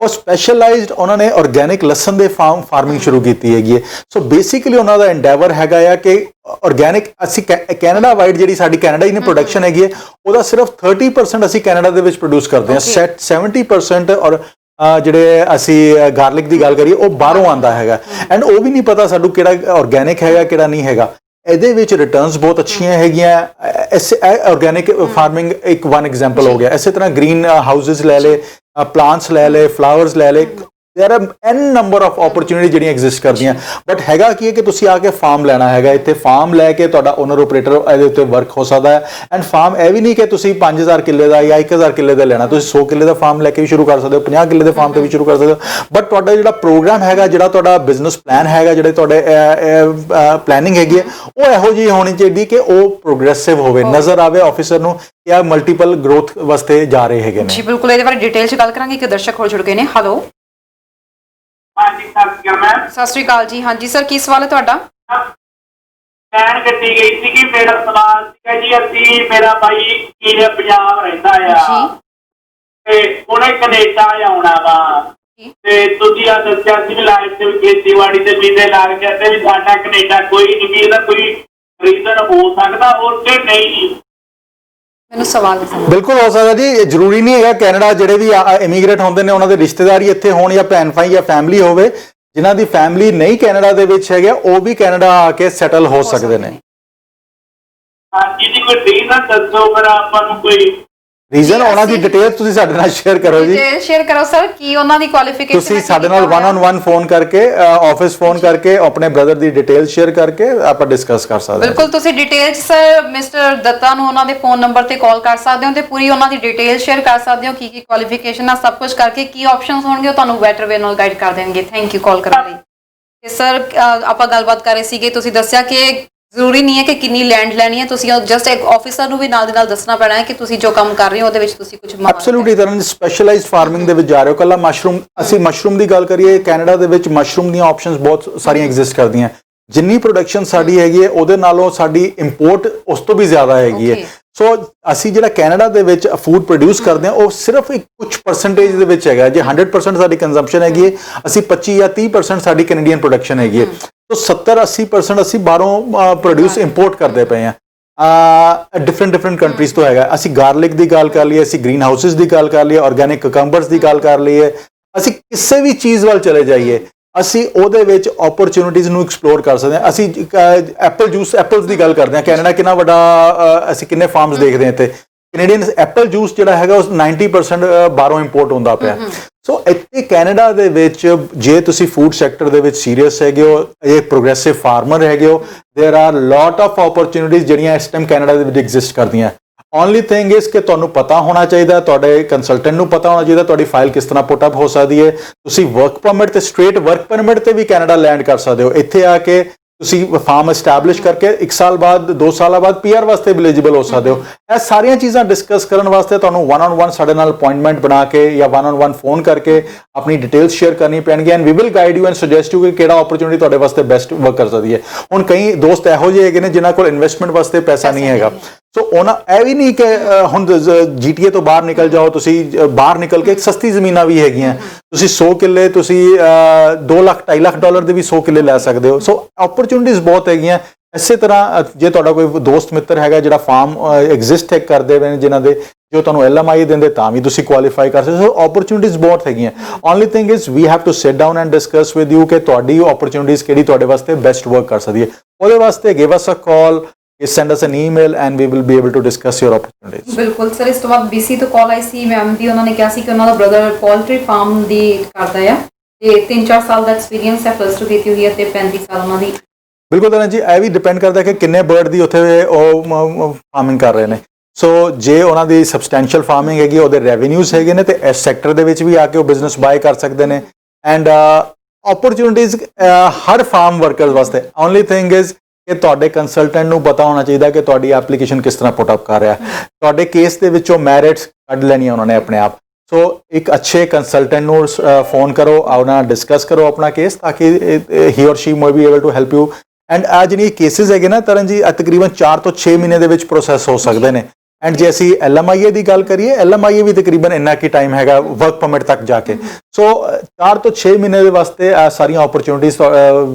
ਉਹ ਸਪੈਸ਼ਲਾਈਜ਼ਡ ਉਹਨਾਂ ਨੇ ਆਰਗੈਨਿਕ ਲਸਣ ਦੇ ਫਾਰਮਿੰਗ ਸ਼ੁਰੂ ਕੀਤੀ ਹੈਗੀ ਹੈ। ਸੋ ਬੇਸਿਕਲੀ ਉਹਨਾਂ ਦਾ ਐਂਡੇਵਰ ਹੈਗਾ ਆ ਕਿ ਆਰਗੈਨਿਕ ਅਸੀਂ ਕੈਨੇਡਾ ਵਾਈਡ ਜਿਹੜੀ ਸਾਡੀ ਕੈਨੇਡਾ ਹੀ ਨੇ ਪ੍ਰੋਡਕਸ਼ਨ ਹੈਗੀ ਹੈ, ਉਹਦਾ ਸਿਰਫ 30% ਅਸੀਂ ਕੈਨੇਡਾ ਦੇ ਵਿੱਚ ਪ੍ਰੋਡਿਊਸ ਕਰਦੇ ਹਾਂ। 70% ਔਰ ਜਿਹੜੇ ਅਸੀਂ ਗਾਰਲਿਕ ਦੀ ਗੱਲ ਕਰੀਏ ਉਹ ਬਾਹਰੋਂ ਆਉਂਦਾ ਹੈਗਾ, ਐਂਡ ਉਹ ਵੀ ਨਹੀਂ ਪਤਾ ਸਾਨੂੰ ਕਿਹੜਾ ਆਰਗੈਨਿਕ ਹੈਗਾ ਕਿਹੜਾ ਨਹੀਂ ਹੈਗਾ। ਇਹਦੇ ਵਿੱਚ ਰਿਟਰਨਸ ਬਹੁਤ ਅੱਛੀਆਂ ਹੈਗੀਆਂ। ਆਰਗੈਨਿਕ ਫਾਰਮਿੰਗ ਇੱਕ ਵਨ ਐਗਜ਼ਾਮਪਲ ਹੋ ਗਿਆ। ਇਸੇ ਤਰ੍ਹਾਂ ਗ੍ਰੀਨ ਹਾਊਸਿਸ ਲੈ ਲੇ, ਪਲਾਂਟਸ ਲੈ ਲੇ, ਫਲਾਵਰਸ ਲੈ ਲੇ, there are n number of opportunity ਜਿਹੜੀਆਂ ਐਗਜ਼ਿਸਟ ਕਰਦੀਆਂ। ਬਟ ਹੈਗਾ ਕੀ ਹੈ ਕਿ ਤੁਸੀਂ ਆ ਕੇ ਫਾਰਮ ਲੈਣਾ ਹੈਗਾ। ਇੱਥੇ ਫਾਰਮ ਲੈ ਕੇ ਤੁਹਾਡਾ ਓਨਰ ਆਪਰੇਟਰ ਇਹਦੇ ਉੱਤੇ ਵਰਕ ਹੋ ਸਕਦਾ ਹੈ। ਐਂਡ ਫਾਰਮ ਇਹ ਵੀ ਨਹੀਂ ਕਿ ਤੁਸੀਂ 5000 ਕਿੱਲੇ ਦਾ ਜਾਂ 1000 ਕਿੱਲੇ ਦਾ ਲੈਣਾ, ਤੁਸੀਂ 100 ਕਿੱਲੇ ਦਾ ਫਾਰਮ ਲੈ ਕੇ ਵੀ ਸ਼ੁਰੂ ਕਰ ਸਕਦੇ ਹੋ, 50 ਕਿੱਲੇ ਦੇ ਫਾਰਮ ਤੇ ਵੀ ਸ਼ੁਰੂ ਕਰ ਸਕਦੇ ਹੋ। ਬਟ ਤੁਹਾਡਾ ਜਿਹੜਾ ਪ੍ਰੋਗਰਾਮ ਹੈਗਾ, ਜਿਹੜਾ ਤੁਹਾਡਾ ਬਿਜ਼ਨਸ ਪਲਾਨ ਹੈਗਾ, ਜਿਹੜੇ ਤੁਹਾਡੇ ਪਲੈਨਿੰਗ ਹੈਗੀ ਹੈ, ਉਹ ਇਹੋ ਜਿਹੀ ਹੋਣੀ ਚਾਹੀਦੀ ਕਿ ਉਹ ਪ੍ਰੋਗਰੈਸਿਵ ਹੋਵੇ, ਨਜ਼ਰ ਆਵੇ ਆਫਿਸਰ ਨੂੰ ਕਿ ਆ ਮਲਟੀਪਲ ਗਰੋਥ ਵਾਸਤੇ ਜਾ ਰਹੇ ਹੈਗੇ ਨੇ। ਜੀ ਬਿਲਕੁਲ, ਇਹਦੇ ਬਾਰੇ ਡਿਟੇਲ 'ਚ ਗੱਲ ਕਰਾਂਗੇ। ਇੱਕ ਦਰਸ਼ਕ ਹੋਰ ਜੁੜ ਗਏ ਨੇ। ਹੈਲੋ, ਹਾਂਜੀ ਸਤਿ ਸ਼੍ਰੀ ਅਕਾਲ ਮੈਮ। ਸਤਿ ਸ਼੍ਰੀ ਅਕਾਲ ਜੀ। ਹਾਂਜੀ ਸਰ, ਕੀ ਸਵਾਲ ਹੈ ਤੁਹਾਡਾ? ਲੈਣ ਗੱਡੀ ਗਈ ਸੀ ਕਿ ਮੇਰਾ ਸਵਾਲ ਸੀਗਾ ਜੀ, ਅਸੀਂ ਮੇਰਾ ਬਾਈ ਕੀਰੇ ਪੰਜਾਬ ਰਹਿੰਦਾ ਆ ਤੇ ਉਹਨੇ ਕੈਨੇਡਾ ਆਉਣਾ ਵਾ, ਤੇ ਤੁਸੀਂ ਆ ਦੱਸਿਆ ਸੀ ਵੀ ਲਾਈਫ ਦੇ ਖੇਤੀਬਾੜੀ ਤੇ ਵੀਜ਼ੇ ਲੱਗ ਗਏ ਤੇ ਵੀ ਸਾਡਾ ਕੈਨੇਡਾ ਕੋਈ ਨਹੀਂ, ਵੀ ਇਹਦਾ ਕੋਈ ਰੀਜ਼ਨ ਹੋ ਸਕਦਾ ਹੋਰ ਕਿ ਨਹੀਂ? ਮੈਨੂੰ ਸਵਾਲ ਸਮਝ। ਬਿਲਕੁਲ ਹੋ ਸਕਦਾ ਜੀ, ਜ਼ਰੂਰੀ ਨਹੀਂ ਹੈਗਾ ਕੈਨੇਡਾ ਜਿਹੜੇ ਵੀ ਇਮੀਗ੍ਰੇਟ ਹੁੰਦੇ ਨੇ ਉਹਨਾਂ ਦੇ ਰਿਸ਼ਤੇਦਾਰੀ ਇੱਥੇ ਹੋਣ ਜਾਂ ਭੈਣ ਭਾਈ ਜਾਂ ਫੈਮਿਲੀ ਹੋਵੇ। ਜਿਨ੍ਹਾਂ ਦੀ ਫੈਮਿਲੀ ਨਹੀਂ ਕੈਨੇਡਾ ਦੇ ਵਿੱਚ ਹੈਗੇ ਉਹ ਵੀ ਕੈਨੇਡਾ ਆ ਕੇ ਸੈਟਲ ਹੋ ਸਕਦੇ ਨੇ। ਹਾਂਜੀ ਜੀ, ਕੋਈ ਰੀਜ਼ਨ ਦੱਸੋ ਫਿਰ ਆਪਾਂ ਨੂੰ, ਕੋਈ ਰੀਜ਼ਨ ਉਹਨਾਂ ਦੀ ਡਿਟੇਲ ਤੁਸੀਂ ਸਾਡੇ ਨਾਲ ਸ਼ੇਅਰ ਕਰੋ ਜੀ। ਡਿਟੇਲ ਸ਼ੇਅਰ ਕਰੋ ਸਰ, ਕੀ ਉਹਨਾਂ ਦੀ ਕੁਆਲੀਫਿਕੇਸ਼ਨ? ਤੁਸੀਂ ਸਾਡੇ ਨਾਲ 1-on-1 ਫੋਨ ਕਰਕੇ, ਆਫਿਸ ਫੋਨ ਕਰਕੇ, ਆਪਣੇ ਬ੍ਰਦਰ ਦੀ ਡਿਟੇਲ ਸ਼ੇਅਰ ਕਰਕੇ ਆਪਾਂ ਡਿਸਕਸ ਕਰ ਸਕਦੇ ਹਾਂ। ਬਿਲਕੁਲ, ਤੁਸੀਂ ਡਿਟੇਲ ਸਰ ਮਿਸਟਰ ਦੱਤਾ ਨੂੰ ਉਹਨਾਂ ਦੇ ਫੋਨ ਨੰਬਰ ਤੇ ਕਾਲ ਕਰ ਸਕਦੇ ਹੋ ਤੇ ਪੂਰੀ ਉਹਨਾਂ ਦੀ ਡਿਟੇਲ ਸ਼ੇਅਰ ਕਰ ਸਕਦੇ ਹੋ, ਕੀ ਕੁਆਲੀਫਿਕੇਸ਼ਨ ਆ, ਸਭ ਕੁਝ ਕਰਕੇ ਕੀ ਆਪਸ਼ਨਸ ਹੋਣਗੇ ਉਹ ਤੁਹਾਨੂੰ ਬੈਟਰ ਵੇ ਨਾਲ ਗਾਈਡ ਕਰ ਦੇਣਗੇ। ਥੈਂਕ ਯੂ ਕਾਲ ਕਰਨ ਲਈ। ਤੇ ਸਰ ਆਪਾਂ ਗੱਲਬਾਤ ਕਰ ਰਹੇ ਸੀਗੇ, ਤੁਸੀਂ ਦੱਸਿਆ ਕਿ ਜ਼ਰੂਰੀ ਨਹੀਂ ਹੈ ਕਿ ਕਿੰਨੀ ਲੈਂਡ ਲੈਣੀ ਹੈ, ਤੁਸੀਂ ਜਸਟ ਇੱਕ ਆਫਿਸਰ ਨੂੰ ਵੀ ਨਾਲ ਦੇ ਨਾਲ ਦੱਸਣਾ ਪੈਣਾ ਹੈ ਕਿ ਤੁਸੀਂ ਜੋ ਕੰਮ ਕਰ ਰਹੇ ਹੋ ਉਹਦੇ ਵਿੱਚ ਤੁਸੀਂ ਕੁਝ ਐਬਸੋਲੂਟਲੀ ਤਰ੍ਹਾਂ ਸਪੈਸ਼ਲਾਈਜ਼ਡ ਫਾਰਮਿੰਗ ਦੇ ਵਿੱਚ ਜਾ ਰਹੇ ਹੋ। ਕੱਲਾ ਮਸ਼ਰੂਮ, ਅਸੀਂ ਮਸ਼ਰੂਮ ਦੀ ਗੱਲ ਕਰੀਏ, ਕੈਨੇਡਾ ਦੇ ਵਿੱਚ ਮਸ਼ਰੂਮ ਦੀਆਂ ਆਪਸ਼ਨਸ ਬਹੁਤ ਸਾਰੀਆਂ ਐਗਜ਼ਿਸਟ ਕਰਦੀਆਂ। ਜਿੰਨੀ ਪ੍ਰੋਡਕਸ਼ਨ ਸਾਡੀ ਹੈਗੀ ਹੈ ਉਹਦੇ ਨਾਲੋਂ ਸਾਡੀ ਇੰਪੋਰਟ ਉਸ ਤੋਂ ਵੀ ਜ਼ਿਆਦਾ ਹੈਗੀ ਹੈ। ਸੋ ਅਸੀਂ ਜਿਹੜਾ ਕੈਨੇਡਾ ਦੇ ਵਿੱਚ ਫੂਡ ਪ੍ਰੋਡਿਊਸ ਕਰਦੇ ਹਾਂ ਉਹ ਸਿਰਫ ਇੱਕ ਕੁਝ ਪਰਸੈਂਟੇਜ ਦੇ ਵਿੱਚ ਹੈਗਾ। ਜੇ 100% ਸਾਡੀ ਕੰਜ਼ੰਪਸ਼ਨ ਹੈਗੀ ਹੈ, ਅਸੀਂ 25 ਜਾਂ 30% ਸਾਡੀ ਕੈਨੇਡੀਅਨ ਪ੍ਰੋਡਕਸ਼ਨ ਹੈਗੀ ਹੈ। तो 70-80% ਅਸੀਂ ਬਾਹਰੋਂ ਪ੍ਰੋਡਿਊਸ ਇੰਪੋਰਟ ਕਰਦੇ ਪਏ ਹਾਂ ਡਿਫਰੈਂਟ ਕੰਟਰੀਜ਼ ਤੋਂ ਹੈਗਾ। ਅਸੀਂ ਗਾਰਲਿਕ ਦੀ ਗੱਲ ਕਰ ਲਈਏ, ਅਸੀਂ ਗ੍ਰੀਨ ਹਾਊਸਿਸ ਦੀ ਗੱਲ ਕਰ ਲਈਏ, ਆਰਗੈਨਿਕ ਕਕੰਬਰਸ ਦੀ ਗੱਲ ਕਰ ਲਈਏ, ਅਸੀਂ ਕਿਸੇ ਵੀ ਚੀਜ਼ ਵੱਲ ਚਲੇ ਜਾਈਏ ਅਸੀਂ ਉਹਦੇ ਵਿੱਚ ਓਪਰਚੁਨਿਟੀਜ਼ ਨੂੰ ਐਕਸਪਲੋਰ ਕਰ ਸਕਦੇ ਹਾਂ। ਅਸੀਂ ਐਪਲਸ ਦੀ ਗੱਲ ਕਰਦੇ ਹਾਂ। ਕੈਨੇਡਾ ਕਿੰਨਾ ਵੱਡਾ, ਅਸੀਂ ਕਿੰਨੇ ਫਾਰਮਸ ਦੇਖਦੇ ਹਾਂ ਇੱਥੇ। ਕੈਨੇਡੀਅਨ ਐਪਲ ਜੂਸ ਜਿਹੜਾ ਹੈਗਾ ਉਹ 90% ਬਾਹਰੋਂ ਇੰਪੋਰਟ ਹੁੰਦਾ ਪਿਆ। ਸੋ ਇੱਥੇ ਕੈਨੇਡਾ ਦੇ ਵਿੱਚ ਜੇ ਤੁਸੀਂ ਫੂਡ ਸੈਕਟਰ ਦੇ ਵਿੱਚ ਸੀਰੀਅਸ ਹੈਗੇ ਹੋ, ਇਹ ਪ੍ਰੋਗਰੈਸਿਵ ਫਾਰਮਰ ਹੈਗੇ ਹੋ, there are lot of opportunities ਜਿਹੜੀਆਂ ਇਸ ਟਾਈਮ ਕੈਨੇਡਾ ਦੇ ਵਿੱਚ ਐਗਜ਼ਿਸਟ ਕਰਦੀਆਂ। ਓਨਲੀ ਥਿੰਗ ਇਸ ਕਿ ਤੁਹਾਨੂੰ ਪਤਾ ਹੋਣਾ ਚਾਹੀਦਾ, ਤੁਹਾਡੇ ਕੰਸਲਟੈਂਟ ਨੂੰ ਪਤਾ ਹੋਣਾ ਚਾਹੀਦਾ ਤੁਹਾਡੀ ਫਾਈਲ ਕਿਸ ਤਰ੍ਹਾਂ ਪੁੱਟ ਅਪ ਹੋ ਸਕਦੀ ਹੈ। ਤੁਸੀਂ ਵਰਕ ਪਰਮਿਟ ਤੇ ਸਟ੍ਰੇਟ ਵਰਕ ਪਰਮਿਟ ਤੇ ਵੀ ਕੈਨੇਡਾ ਲੈਂਡ ਕਰ ਸਕਦੇ ਹੋ। ਇੱਥੇ ਆ ਕੇ ਤੁਸੀਂ ਫਾਰਮ ਐਸਟੈਬਲਿਸ਼ ਕਰਕੇ 1 ਸਾਲ ਬਾਅਦ 2 ਸਾਲਾਂ ਬਾਅਦ PR ਵਾਸਤੇ ਵੀ ਐਲੀਜੀਬਲ ਹੋ ਸਕਦੇ ਹੋ। ਇਹ ਸਾਰੀਆਂ ਚੀਜ਼ਾਂ ਡਿਸਕਸ ਕਰਨ ਵਾਸਤੇ ਤੁਹਾਨੂੰ 1-on-1 ਸਾਡੇ ਨਾਲ ਅਪਾਇੰਟਮੈਂਟ ਬਣਾ ਕੇ ਜਾਂ 1-on-1 ਫੋਨ ਕਰਕੇ ਆਪਣੀ ਡਿਟੇਲਸ ਸ਼ੇਅਰ ਕਰਨੀ ਪੈਣਗੀਆਂ and we will guide you and suggest you ਕਿ ਕਿਹੜਾ ਓਪਰਚੁਨਿਟੀ ਤੁਹਾਡੇ ਵਾਸਤੇ ਬੈਸਟ ਵਰਕ ਕਰ ਸਕਦੀ ਹੈ। ਹੁਣ ਕਈ ਦੋਸਤ ਇਹੋ ਜਿਹੇ ਹੈਗੇ ਨੇ ਜਿਨ੍ਹਾਂ ਕੋਲ ਇਨਵੈਸਟਮੈਂਟ ਵਾਸਤੇ ਪੈਸਾ ਨਹੀਂ ਹੈਗਾ, ਸੋ ਉਹਨਾਂ ਇਹ ਵੀ ਨਹੀਂ ਕਿ ਹੁਣ GTA ਤੋਂ ਬਾਹਰ ਨਿਕਲ ਜਾਓ ਤੁਸੀਂ, ਬਾਹਰ ਨਿਕਲ ਕੇ ਸਸਤੀ ਜ਼ਮੀਨਾਂ ਵੀ ਹੈਗੀਆਂ, ਤੁਸੀਂ 100 ਕਿੱਲੇ ਤੁਸੀਂ 2 ਲੱਖ 2.5 ਲੱਖ ਡਾਲਰ ਦੇ ਵੀ 100 ਕਿੱਲੇ ਲੈ ਸਕਦੇ ਹੋ। ਸੋ ਓਪਰਚੁਨਿਟੀਜ਼ ਬਹੁਤ ਹੈਗੀਆਂ। ਇਸੇ ਤਰ੍ਹਾਂ ਜੇ ਤੁਹਾਡਾ ਕੋਈ ਦੋਸਤ ਮਿੱਤਰ ਹੈਗਾ ਜਿਹੜਾ ਫਾਰਮ ਐਗਜ਼ਿਸਟ ਕਰਦੇ ਨੇ, ਜਿਨ੍ਹਾਂ ਦੇ ਜੋ ਤੁਹਾਨੂੰ LMI ਦਿੰਦੇ, ਤਾਂ ਵੀ ਤੁਸੀਂ ਕੁਆਲੀਫਾਈ ਕਰ ਸਕਦੇ ਹੋ। ਸੋ ਓਪਰਚੁਨਿਟੀਜ਼ ਬਹੁਤ ਹੈਗੀਆਂ। Only thing is we have to sit down and discuss with you ਕਿ ਤੁਹਾਡੀ ਓਪਰਚੁਨਿਟੀਜ਼ ਕਿਹੜੀ ਤੁਹਾਡੇ ਵਾਸਤੇ ਬੈਸਟ ਵਰਕ ਕਰ ਸਕਦੀ ਹੈ। ਉਹਦੇ ਵਾਸਤੇ give us a call, send us an email and we will be able to discuss your opportunities। ਬਿਲਕੁਲ ਸਰ, ਇਸ ਤੋਂ ਬਾਅਦ BC ਤੋਂ ਕਾਲ ਆਈ ਸੀ ਮੈਮ ਦੀ, ਉਹਨਾਂ ਨੇ ਕਿਹਾ ਸੀ ਕਿ ਉਹਨਾਂ ਦਾ ਬ੍ਰਦਰ ਪੋਲਟਰੀ ਫਾਰਮ ਦੀ ਕਰਦਾ ਆ ਤੇ 3-4 ਸਾਲ ਦਾ ਐਕਸਪੀਰੀਅੰਸ ਹੈ, +2 ਕੀਤੀ ਹੋਈ ਹੈ ਤੇ 35 ਸਾਲ ਉਹਨਾਂ ਦੀ। ਬਿਲਕੁਲ ਤਰ੍ਹਾਂ ਜੀ, ਇਹ ਵੀ ਡਿਪੈਂਡ ਕਰਦਾ ਕਿ ਕਿੰਨੇ ਬਰਡ ਦੀ ਉੱਥੇ ਉਹ ਫਾਰਮਿੰਗ ਕਰ ਰਹੇ ਨੇ। ਸੋ ਜੇ ਉਹਨਾਂ ਦੀ ਸਬਸਟੈਂਸ਼ੀਅਲ ਫਾਰਮਿੰਗ ਹੈਗੀ, ਉਹਦੇ ਰੈਵਨਿਊਜ਼ ਹੈਗੇ ਨੇ, ਤੇ ਇਸ ਸੈਕਟਰ ਦੇ ਵਿੱਚ ਵੀ ਆ ਕੇ ਉਹ ਬਿਜ਼ਨਸ ਬਾਏ ਕਰ ਸਕਦੇ ਨੇ। ਐਂਡ ਓਪਰਚੁਨਿਟੀਜ਼ ਹਰ ਫਾਰਮ ਵਰਕਰਸ ਵਾਸਤੇ। ਓਨਲੀ ਥਿੰਗ ਇਜ਼ ਕਿ ਤੁਹਾਡੇ ਕੰਸਲਟੈਂਟ ਨੂੰ ਪਤਾ ਹੋਣਾ ਚਾਹੀਦਾ ਕਿ ਤੁਹਾਡੀ ਐਪਲੀਕੇਸ਼ਨ ਕਿਸ ਤਰ੍ਹਾਂ ਪੁੱਟ ਅਪ ਕਰ ਰਿਹਾ, ਤੁਹਾਡੇ ਕੇਸ ਦੇ ਵਿੱਚੋਂ ਮੈਰਿਟਸ ਕੱਢ ਲੈਣੀਆਂ ਉਹਨਾਂ ਨੇ ਆਪਣੇ ਆਪ। ਸੋ ਇੱਕ ਅੱਛੇ ਕੰਸਲਟੈਂਟ ਨੂੰ ਫੋਨ ਕਰੋ, ਉਹਨਾਂ ਨਾਲ ਡਿਸਕਸ ਕਰੋ ਆਪਣਾ ਕੇਸ, ਤਾਂ ਕਿ he or she may be able to help you. And ਆ ਜਿਹੜੀ ਕੇਸਿਸ ਹੈਗੇ ਨਾ ਤਰਨ ਜੀ, ਤਕਰੀਬਨ 4 ਤੋਂ 6 ਮਹੀਨੇ ਦੇ ਵਿੱਚ ਪ੍ਰੋਸੈਸ ਹੋ ਸਕਦੇ ਨੇ। ਐਂਡ ਜੇ ਅਸੀਂ LMIA ਦੀ ਗੱਲ ਕਰੀਏ, LMIA ਵੀ ਤਕਰੀਬਨ ਇੰਨਾ ਕੀ ਟਾਈਮ ਹੈਗਾ ਵਰਕ ਪਰਮਿਟ ਤੱਕ ਜਾ ਕੇ। ਸੋ 4 ਤੋਂ 6 ਮਹੀਨੇ ਦੇ ਵਾਸਤੇ ਸਾਰੀਆਂ ਓਪਰਚੁਨਿਟੀਜ਼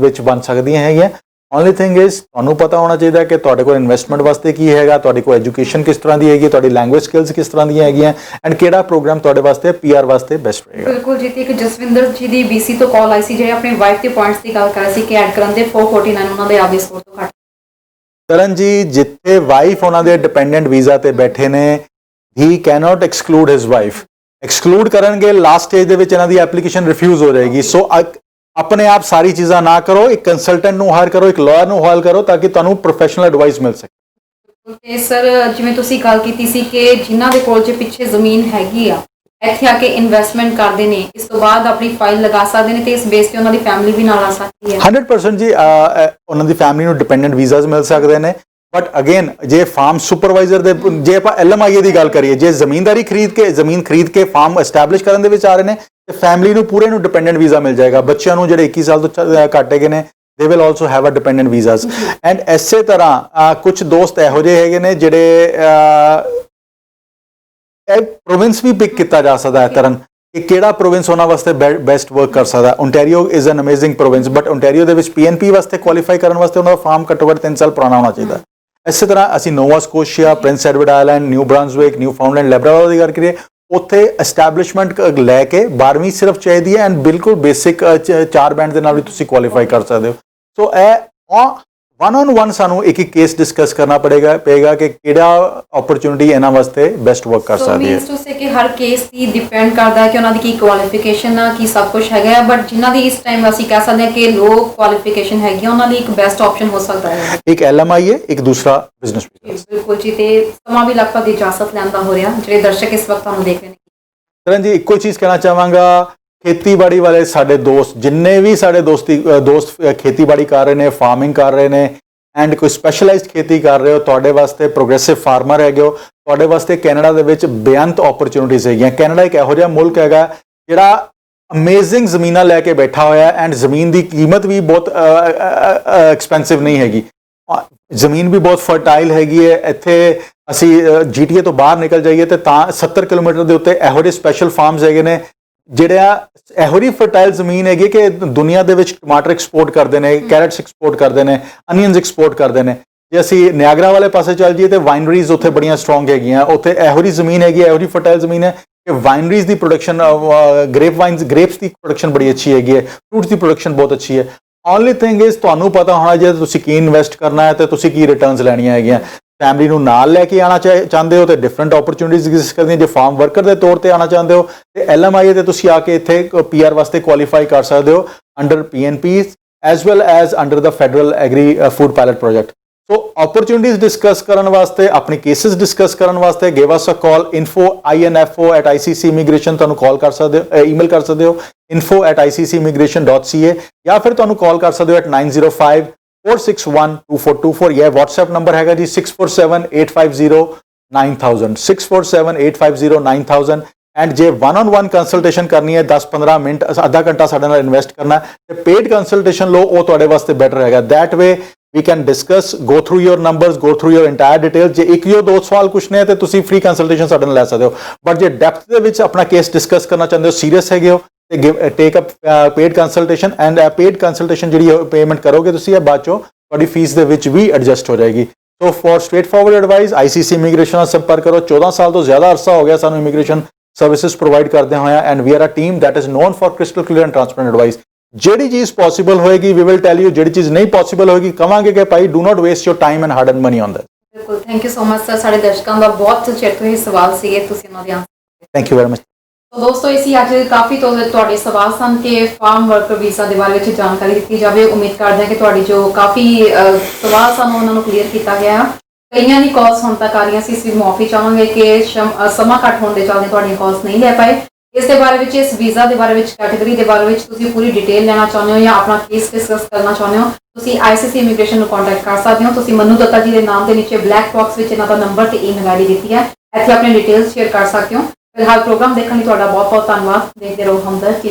ਵਿੱਚ ਬਣ ਸਕਦੀਆਂ ਹੈਗੀਆਂ। ਓਨਲੀ ਥਿੰਗ ਇਜ਼ ਤੁਹਾਨੂੰ ਪਤਾ ਹੋਣਾ ਚਾਹੀਦਾ ਕਿ ਤੁਹਾਡੇ ਕੋਲ ਇਨਵੈਸਟਮੈਂਟ ਵਾਸਤੇ ਕੀ ਹੈਗਾ, ਤੁਹਾਡੀ ਕੋਲ ਐਜੂਕੇਸ਼ਨ ਕਿਸ ਤਰ੍ਹਾਂ ਦੀ ਹੈਗੀ, ਤੁਹਾਡੀ ਲੈਂਗੁਏਜ ਸਕਿੱਲਸ ਕਿਸ ਤਰ੍ਹਾਂ ਦੀਆਂ ਹੈਗੀਆਂ, ਐਂਡ ਕਿਹੜਾ ਪ੍ਰੋਗਰਾਮ ਤੁਹਾਡੇ ਵਾਸਤੇ PR ਵਾਸਤੇ ਬੈਸਟ ਰਹੇਗਾ। ਬਿਲਕੁਲ ਜੀ, ਤੇ ਇੱਕ ਜਸਵਿੰਦਰ ਜੀ ਦੀ BC ਤੋਂ ਕਾਲ ਆਈ ਸੀ, ਜਿਹੜੇ ਆਪਣੀ ਵਾਈਫ ਦੇ ਪੁਆਇੰਟਸ ਦੀ ਗੱਲ ਕਰ ਰਹੇ ਸੀ ਕਿ ਐਡ ਕਰਨ ਦੇ 449 ਉਹਨਾਂ ਦੇ ਆਬੀ ਸਕੋਰ ਤੋਂ ਘੱਟ। ਤਰਨ ਜੀ, ਜਿੱਥੇ ਵਾਈਫ ਉਹਨਾਂ ਦੇ ਡਿਪੈਂਡੈਂਟ ਵੀਜ਼ਾ ਤੇ ਬੈਠੇ ਨੇ, ਹੀ ਕੈਨੋਟ ਐਕਸਕਲੂਡ ਹਿਸ ਵਾਈਫ। ਐਕਸਕਲੂਡ ਕਰਨਗੇ, ਲਾਸਟ ਸਟੇਜ ਦੇ ਵਿੱਚ ਇਹਨਾਂ ਦੀ ਐਪਲੀਕੇਸ਼ਨ ਰਿਫਿਊਜ਼ ਹੋ ਜਾਏਗੀ। ਸੋ ਆਪਣੇ ਆਪ ਸਾਰੀ ਚੀਜ਼ਾਂ ਨਾ ਕਰੋ, ਇੱਕ ਕੰਸਲਟੈਂਟ ਨੂੰ ਹਾਇਰ ਕਰੋ, ਇੱਕ ਲਾਇਰ ਨੂੰ ਹਾਇਰ ਕਰੋ, ਤਾਂ ਕਿ ਤੁਹਾਨੂੰ ਪ੍ਰੋਫੈਸ਼ਨਲ ਐਡਵਾਈਸ ਮਿਲ ਸਕੇ। ਤੇ ਸਰ, ਜਿਵੇਂ ਤੁਸੀਂ ਗੱਲ ਕੀਤੀ ਸੀ ਕਿ ਜਿਨ੍ਹਾਂ ਦੇ ਕੋਲ ਜੇ ਪਿੱਛੇ ਜ਼ਮੀਨ ਹੈਗੀ ਆ, ਇੱਥੇ ਆ ਕੇ ਇਨਵੈਸਟਮੈਂਟ ਕਰਦੇ ਨੇ, ਇਸ ਤੋਂ ਬਾਅਦ ਆਪਣੀ ਫਾਈਲ ਲਗਾ ਸਕਦੇ ਨੇ, ਤੇ ਇਸ ਬੇਸ ਤੇ ਉਹਨਾਂ ਦੀ ਫੈਮਿਲੀ ਵੀ ਨਾਲ ਆ ਸਕਦੀ ਹੈ। 100% ਜੀ, ਉਹਨਾਂ ਦੀ ਫੈਮਿਲੀ ਨੂੰ ਡਿਪੈਂਡੈਂਟ ਵੀਜ਼ਾਸ ਮਿਲ ਸਕਦੇ ਨੇ। ਬਟ ਅਗੇਨ, ਜੇ ਫਾਰਮ ਸੁਪਰਵਾਈਜ਼ਰ ਦੇ, ਜੇ ਆਪਾਂ LMIA ਦੀ ਗੱਲ ਕਰੀਏ, ਜੇ ਜ਼ਮੀਨ ਖਰੀਦ ਕੇ ਫਾਰਮ ਐਸਟੈਬਲਿਸ਼ ਕਰਨ ਦੇ ਵਿੱਚ ਆ ਰਹੇ ਨੇ, ਤੇ ਫੈਮਿਲੀ ਨੂੰ ਪੂਰੇ ਨੂੰ ਡਿਪੈਂਡੈਂਟ ਵੀਜ਼ਾ ਮਿਲ ਜਾਏਗਾ। ਬੱਚਿਆਂ ਨੂੰ ਜਿਹੜੇ 21 ਸਾਲ ਤੋਂ ਘੱਟ ਹੈਗੇ ਨੇ, they will also have a dependent visas। And ਇਸੇ ਤਰ੍ਹਾਂ ਕੁਝ ਦੋਸਤ ਇਹੋ ਜਿਹੇ ਹੈਗੇ ਨੇ ਜਿਹੜੇ ਪ੍ਰੋਵਿੰਸ ਵੀ ਪਿਕ ਕੀਤਾ ਜਾ ਸਕਦਾ ਹੈ ਤਰਨ, ਕਿ ਕਿਹੜਾ ਪ੍ਰੋਵਿੰਸ ਉਹਨਾਂ ਵਾਸਤੇ ਬੈਸਟ ਵਰਕ ਕਰ ਸਕਦਾ। Ontario is an amazing province, but Ontario ਦੇ ਵਿੱਚ PNP ਵਾਸਤੇ ਕੁਆਲੀਫਾਈ ਕਰਨ ਵਾਸਤੇ ਉਹਨਾਂ ਦਾ ਫਾਰਮ ਘੱਟੋ ਘੱਟ 3 ਸਾਲ ਪੁਰਾਣਾ ਹੋਣਾ ਚਾਹੀਦਾ। ਇਸੇ ਤਰ੍ਹਾਂ ਅਸੀਂ Nova Scotia, Prince Edward Island, New Brunswick, Newfoundland, Labrador ਦੀ ਗੱਲ ਕਰੀਏ, ਉੱਥੇ ਐਸਟੈਬਲਿਸ਼ਮੈਂਟ ਲੈ ਕੇ 12ਵੀਂ ਸਿਰਫ ਚਾਹੀਦੀ ਹੈ, ਐਂਡ ਬਿਲਕੁਲ ਬੇਸਿਕ 4 ਬੈਂਡ ਦੇ ਨਾਲ ਵੀ ਤੁਸੀਂ ਕੁਆਲੀਫਾਈ ਕਰ ਸਕਦੇ ਹੋ। ਸੋ ਇਹ 1-on-1 ਸਾਨੂੰ ਇੱਕ ਕੇਸ ਡਿਸਕਸ ਕਰਨਾ ਪਏਗਾ ਕਿ ਕਿਹੜਾ ਓਪਰਚੁਨਿਟੀ ਇਹਨਾਂ ਵਾਸਤੇ ਬੈਸਟ ਵਰਕ ਕਰ ਸਕਦੀ ਹੈ। ਮੀਨਸ ਟੂ ਸੇ ਕਿ ਹਰ ਕੇਸ ਦੀ ਡਿਪੈਂਡ ਕਰਦਾ ਹੈ ਕਿ ਉਹਨਾਂ ਦੀ ਕੀ ਕੁਆਲੀਫਿਕੇਸ਼ਨ ਆ, ਕੀ ਸਭ ਕੁਝ ਹੈਗਾ, ਬਟ ਜਿਨ੍ਹਾਂ ਦੀ ਇਸ ਟਾਈਮ ਅਸੀਂ ਕਹਿ ਸਕਦੇ ਹਾਂ ਕਿ ਲੋ ਕੁਆਲੀਫਿਕੇਸ਼ਨ ਹੈਗੀ, ਉਹਨਾਂ ਲਈ ਇੱਕ ਬੈਸਟ ਆਪਸ਼ਨ ਹੋ ਸਕਦਾ ਹੈ ਇੱਕ LMIA, ਇੱਕ ਦੂਸਰਾ ਬਿਜ਼ਨਸ ਵੀਜ਼ਾ। ਬਿਲਕੁਲ ਜੀ, ਤੇ ਸਮਾਂ ਵੀ ਲਗਭਗ ਇਜਾਜ਼ਤ ਲੈਣ ਦਾ ਹੋ ਰਿਹਾ, ਜਿਹੜੇ ਦਰਸ਼ਕ ਇਸ ਵਕਤ ਤੁਹਾਨੂੰ ਦੇਖ ਰਹੇ ਨੇ। ਤਰਨ ਜੀ, ਇੱਕੋ ਚੀਜ਼ ਕਹਿਣਾ ਚਾਹਾਂਗਾ, ਖੇਤੀਬਾੜੀ ਵਾਲੇ ਸਾਡੇ ਦੋਸਤ, ਜਿੰਨੇ ਵੀ ਸਾਡੇ ਦੋਸਤ ਖੇਤੀਬਾੜੀ ਕਰ ਰਹੇ ਨੇ, ਫਾਰਮਿੰਗ ਕਰ ਰਹੇ ਨੇ, ਐਂਡ ਕੋਈ ਸਪੈਸ਼ਲਾਈਜ਼ਡ ਖੇਤੀ ਕਰ ਰਹੇ ਹੋ, ਤੁਹਾਡੇ ਵਾਸਤੇ ਪ੍ਰੋਗਰੈਸਿਵ ਫਾਰਮਰ ਹੈਗੇ ਹੋ, ਤੁਹਾਡੇ ਵਾਸਤੇ ਕੈਨੇਡਾ ਦੇ ਵਿੱਚ ਬੇਅੰਤ ਓਪਰਚੁਨਿਟੀਜ਼ ਹੈਗੀਆਂ। ਕੈਨੇਡਾ ਇੱਕ ਇਹੋ ਜਿਹਾ ਮੁਲਕ ਹੈਗਾ ਜਿਹੜਾ ਅਮੇਜ਼ਿੰਗ ਜ਼ਮੀਨਾਂ ਲੈ ਕੇ ਬੈਠਾ ਹੋਇਆ, ਐਂਡ ਜ਼ਮੀਨ ਦੀ ਕੀਮਤ ਵੀ ਬਹੁਤ ਐਕਸਪੈਂਸਿਵ ਨਹੀਂ ਹੈਗੀ, ਜ਼ਮੀਨ ਵੀ ਬਹੁਤ ਫਰਟਾਈਲ ਹੈਗੀ ਹੈ। ਇੱਥੇ ਅਸੀਂ GTA ਤੋਂ ਬਾਹਰ ਨਿਕਲ ਜਾਈਏ ਤੇ ਤਾਂ 70 ਕਿਲੋਮੀਟਰ ਦੇ ਉੱਤੇ ਇਹੋ ਜਿਹੇ ਸਪੈਸ਼ਲ ਫਾਰਮਸ ਹੈਗੇ ਨੇ, ਜਿਹੜਾ ਇਹੋ ਜਿਹੀ ਫਰਟਾਈਲ ਜ਼ਮੀਨ ਹੈਗੀ ਕਿ ਦੁਨੀਆ ਦੇ ਵਿੱਚ ਟਮਾਟਰ ਐਕਸਪੋਰਟ ਕਰਦੇ ਨੇ, ਕੈਰਟਸ ਐਕਸਪੋਰਟ ਕਰਦੇ ਨੇ, ਅਨੀਅਨਸ ਐਕਸਪੋਰਟ ਕਰਦੇ ਨੇ। ਜੇ ਅਸੀਂ ਨਿਆਗਰਾ ਵਾਲੇ ਪਾਸੇ ਚੱਲ ਜਾਈਏ ਤੇ ਵਾਈਨਰੀਜ਼ ਉੱਥੇ ਬੜੀਆਂ ਸਟਰੋਂਗ ਹੈਗੀਆਂ, ਉੱਥੇ ਇਹੋ ਜਿਹੀ ਜ਼ਮੀਨ ਹੈਗੀ, ਇਹੋ ਜਿਹੀ ਫਰਟਾਈਲ ਜ਼ਮੀਨ ਹੈ ਕਿ ਵਾਈਨਰੀਜ਼ ਦੀ ਪ੍ਰੋਡਕਸ਼ਨ, ਗ੍ਰੇਪਸ ਦੀ ਪ੍ਰੋਡਕਸ਼ਨ ਬੜੀ ਅੱਛੀ ਹੈਗੀ ਹੈ, ਫਰੂਟਸ ਦੀ ਪ੍ਰੋਡਕਸ਼ਨ ਬਹੁਤ ਅੱਛੀ ਹੈ। ਓਨਲੀ ਥਿੰਗ ਇਜ਼ ਤੁਹਾਨੂੰ ਪਤਾ ਹੋਣਾ, ਜੇ ਤੁਸੀਂ ਕੀ ਇਨਵੈਸਟ ਕਰਨਾ ਹੈ ਤੇ ਤੁਸੀਂ ਕੀ ਰਿਟਰਨਸ ਲੈਣੀਆਂ ਹੈਗੀਆਂ। ਫੈਮਿਲੀ ਨੂੰ ਨਾਲ ਲੈ ਕੇ ਆਉਣਾ ਚਾਹੁੰਦੇ ਹੋ ਤੇ ਡਿਫਰੈਂਟ ਓਪਰਚੁਨਿਟੀਜ਼ ਐਗਜ਼ਿਸਟ ਕਰਦੀਆਂ। ਜੇ ਫਾਰਮ ਵਰਕਰ ਦੇ ਤੌਰ ਤੇ ਆਉਣਾ ਚਾਹੁੰਦੇ ਹੋ ਤੇ LMIA ਤੇ ਤੁਸੀਂ ਆ ਕੇ ਇੱਥੇ PR ਵਾਸਤੇ ਕੁਆਲੀਫਾਈ ਕਰ ਸਕਦੇ ਹੋ under PNP as well as under ਦਾ federal agri food pilot project. So opportunities discuss ਕਰਨ ਵਾਸਤੇ, ਆਪਣੀ ਕੇਸਿਸ ਡਿਸਕਸ ਕਰਨ ਵਾਸਤੇ give us a call, info@ICC-immigration ਤੁਹਾਨੂੰ ਕਾਲ ਕਰ ਸਕਦੇ ਹੋ, ਈਮੇਲ ਕਰ ਸਕਦੇ ਹੋ info@ICC-immigration.ca, ਜਾਂ ਫਿਰ ਤੁਹਾਨੂੰ ਕਾਲ ਕਰ ਸਕਦੇ ਹੋ at 905-461-2424। ਇਹ WhatsApp ਨੰਬਰ ਹੈਗਾ ਜੀ 647-850-9000 647-850-9000। ਐਂਡ ਜੇ 1-on-1 ਕੰਸਲਟੇਸ਼ਨ ਕਰਨੀ ਹੈ, 10-15 ਮਿੰਟ, ਅੱਧਾ ਘੰਟਾ ਸਾਡੇ ਨਾਲ ਇਨਵੈਸਟ ਕਰਨਾ ਹੈ ਤੇ ਪੇਡ ਕੰਸਲਟੇਸ਼ਨ ਲਓ, ਉਹ ਤੁਹਾਡੇ ਵਾਸਤੇ ਬੈਟਰ ਹੈਗਾ। That way we can discuss, go through your numbers, go through your entire details. ਜੇ ਇੱਕ ਜਾਂ ਦੋ ਸਵਾਲ ਪੁੱਛਣੇ ਆ ਤੇ ਤੁਸੀਂ ਫ੍ਰੀ ਕੰਸਲਟੇਸ਼ਨ ਸਾਡੇ ਨਾਲ ਲੈ ਸਕਦੇ ਹੋ, ਬਟ ਜੇ ਡੈਪਥ ਦੇ ਵਿੱਚ ਆਪਣਾ ਕੇਸ ਡਿਸਕਸ ਕਰਨਾ ਚਾਹੁੰਦੇ ਹੋ, ਸੀਰੀਅਸ ਹੈਗੇ ਹੋ, ਤੇ take up paid consultation, and paid consultation ਜਿਹੜੀ ਪੇਮੈਂਟ ਕਰੋਗੇ ਤੁਸੀਂ, ਇਹ ਬਾਅਦ ਚੋਂ ਤੁਹਾਡੀ ਫੀਸ ਦੇ ਵਿੱਚ ਵੀ ਐਡਜਸਟ ਹੋ ਜਾਏਗੀ। ਸੋ for straight forward advice ICC immigration ਨਾਲ ਸੰਪਰਕ ਕਰੋ। 14 ਸਾਲ ਤੋਂ ਜ਼ਿਆਦਾ ਅਰਸਾ ਹੋ ਗਿਆ ਸਾਨੂੰ ਇਮੀਗ੍ਰੇਸ਼ਨ ਸਰਵਿਸਿਜ਼ ਪ੍ਰੋਵਾਈਡ ਕਰਦੇ ਹੋਇਆ, and we are a team that is known for crystal clear and transparent advice. ਜਿਹੜੀ ਚੀਜ਼ ਪੋਸੀਬਲ ਹੋਏਗੀ ਵੀ ਵਿਲ ਟੈਲ ਯੂ, ਜਿਹੜੀ ਚੀਜ਼ ਨਹੀਂ ਪੋਸੀਬਲ ਹੋਏਗੀ ਕਵਾਂਗੇ ਕਿ ਭਾਈ do not waste your time and hard and money on that. ਬਿਲਕੁਲ, thank you so much sir. ਸਾਡੇ ਦਰਸ਼ਕਾਂ ਦਾ ਬਹੁਤ ਚਿਰ ਤੋਂ ਹੀ ਸਵਾਲ ਸੀਗੇ, ਤੁਸੀਂ ਉਹਨਾਂ ਦੇ answer. Thank you very much. तो दोस्तों इसी आज काफ़ी ਤੁਹਾਡੇ ਸਵਾਲ ਸਨ ਕਿ ਫਾਰਮ ਵਰਕਰ ਵੀਜ਼ਾ ਦੇ ਬਾਰੇ ਵਿੱਚ ਜਾਣਕਾਰੀ ਦਿੱਤੀ ਜਾਵੇ। ਉਮੀਦ ਕਰਦੇ ਹਾਂ ਕਿ ਤੁਹਾਡੀ ਜੋ ਕਾਫੀ ਸਵਾਲ ਸਨ ਉਹਨਾਂ ਨੂੰ ਕਲੀਅਰ ਕੀਤਾ ਗਿਆ। ਕਈਆਂ ਦੀ ਕਾਲਸ ਹੁਣ ਤੱਕ ਆ ਰਹੀਆਂ ਸੀ, ਅਸੀਂ ਮੁਆਫੀ ਚਾਹਾਂਗੇ ਕਿ ਸਮਾਂ ਘੱਟ ਹੋਣ ਦੇ ਚੱਲਦੇ ਤੁਹਾਡੀਆਂ ਕਾਲਸ ਨਹੀਂ ਲੈ ਪਾਏ। ਇਸ ਦੇ ਬਾਰੇ ਵਿੱਚ, ਇਸ ਵੀਜ਼ਾ ਦੇ ਬਾਰੇ ਵਿੱਚ, ਕੈਟੇਗਰੀ ਦੇ ਬਾਰੇ ਵਿੱਚ ਤੁਸੀਂ ਪੂਰੀ ਡਿਟੇਲ ਲੈਣਾ ਚਾਹੁੰਦੇ ਹੋ ਜਾਂ ਆਪਣਾ ਕੇਸ ਡਿਸਕਸ ਕਰਨਾ ਚਾਹੁੰਦੇ ਹੋ, ਤੁਸੀਂ ICC ਇਮੀਗ੍ਰੇਸ਼ਨ ਨੂੰ ਕੰਟੈਕਟ ਕਰ ਸਕਦੇ ਹੋ। ਤੁਸੀਂ ਮਨੂ ਦੱਤਾ ਜੀ ਦੇ ਨਾਮ ਦੇ ਨੀਚੇ ਬਲੈਕ ਬਾਕਸ ਵਿੱਚ ਇਹਨਾਂ ਦਾ ਨੰਬਰ ਤੇ ਈਮੇਲ ਆਈਡੀ ਦਿੱਤੀ ਹੈ, ਇੱਥੇ ਆਪਣੀ ਡਿਟੇਲਸ ਸ਼ੇਅਰ ਕਰ ਸਕਦੇ ਹੋ। ਫਿਲਹਾਲ ਪ੍ਰੋਗਰਾਮ ਦੇਖਣ ਲਈ ਤੁਹਾਡਾ ਬਹੁਤ ਬਹੁਤ ਧੰਨਵਾਦ। ਦੇਖਦੇ ਰਹੋ ਹਮਦਰਦ।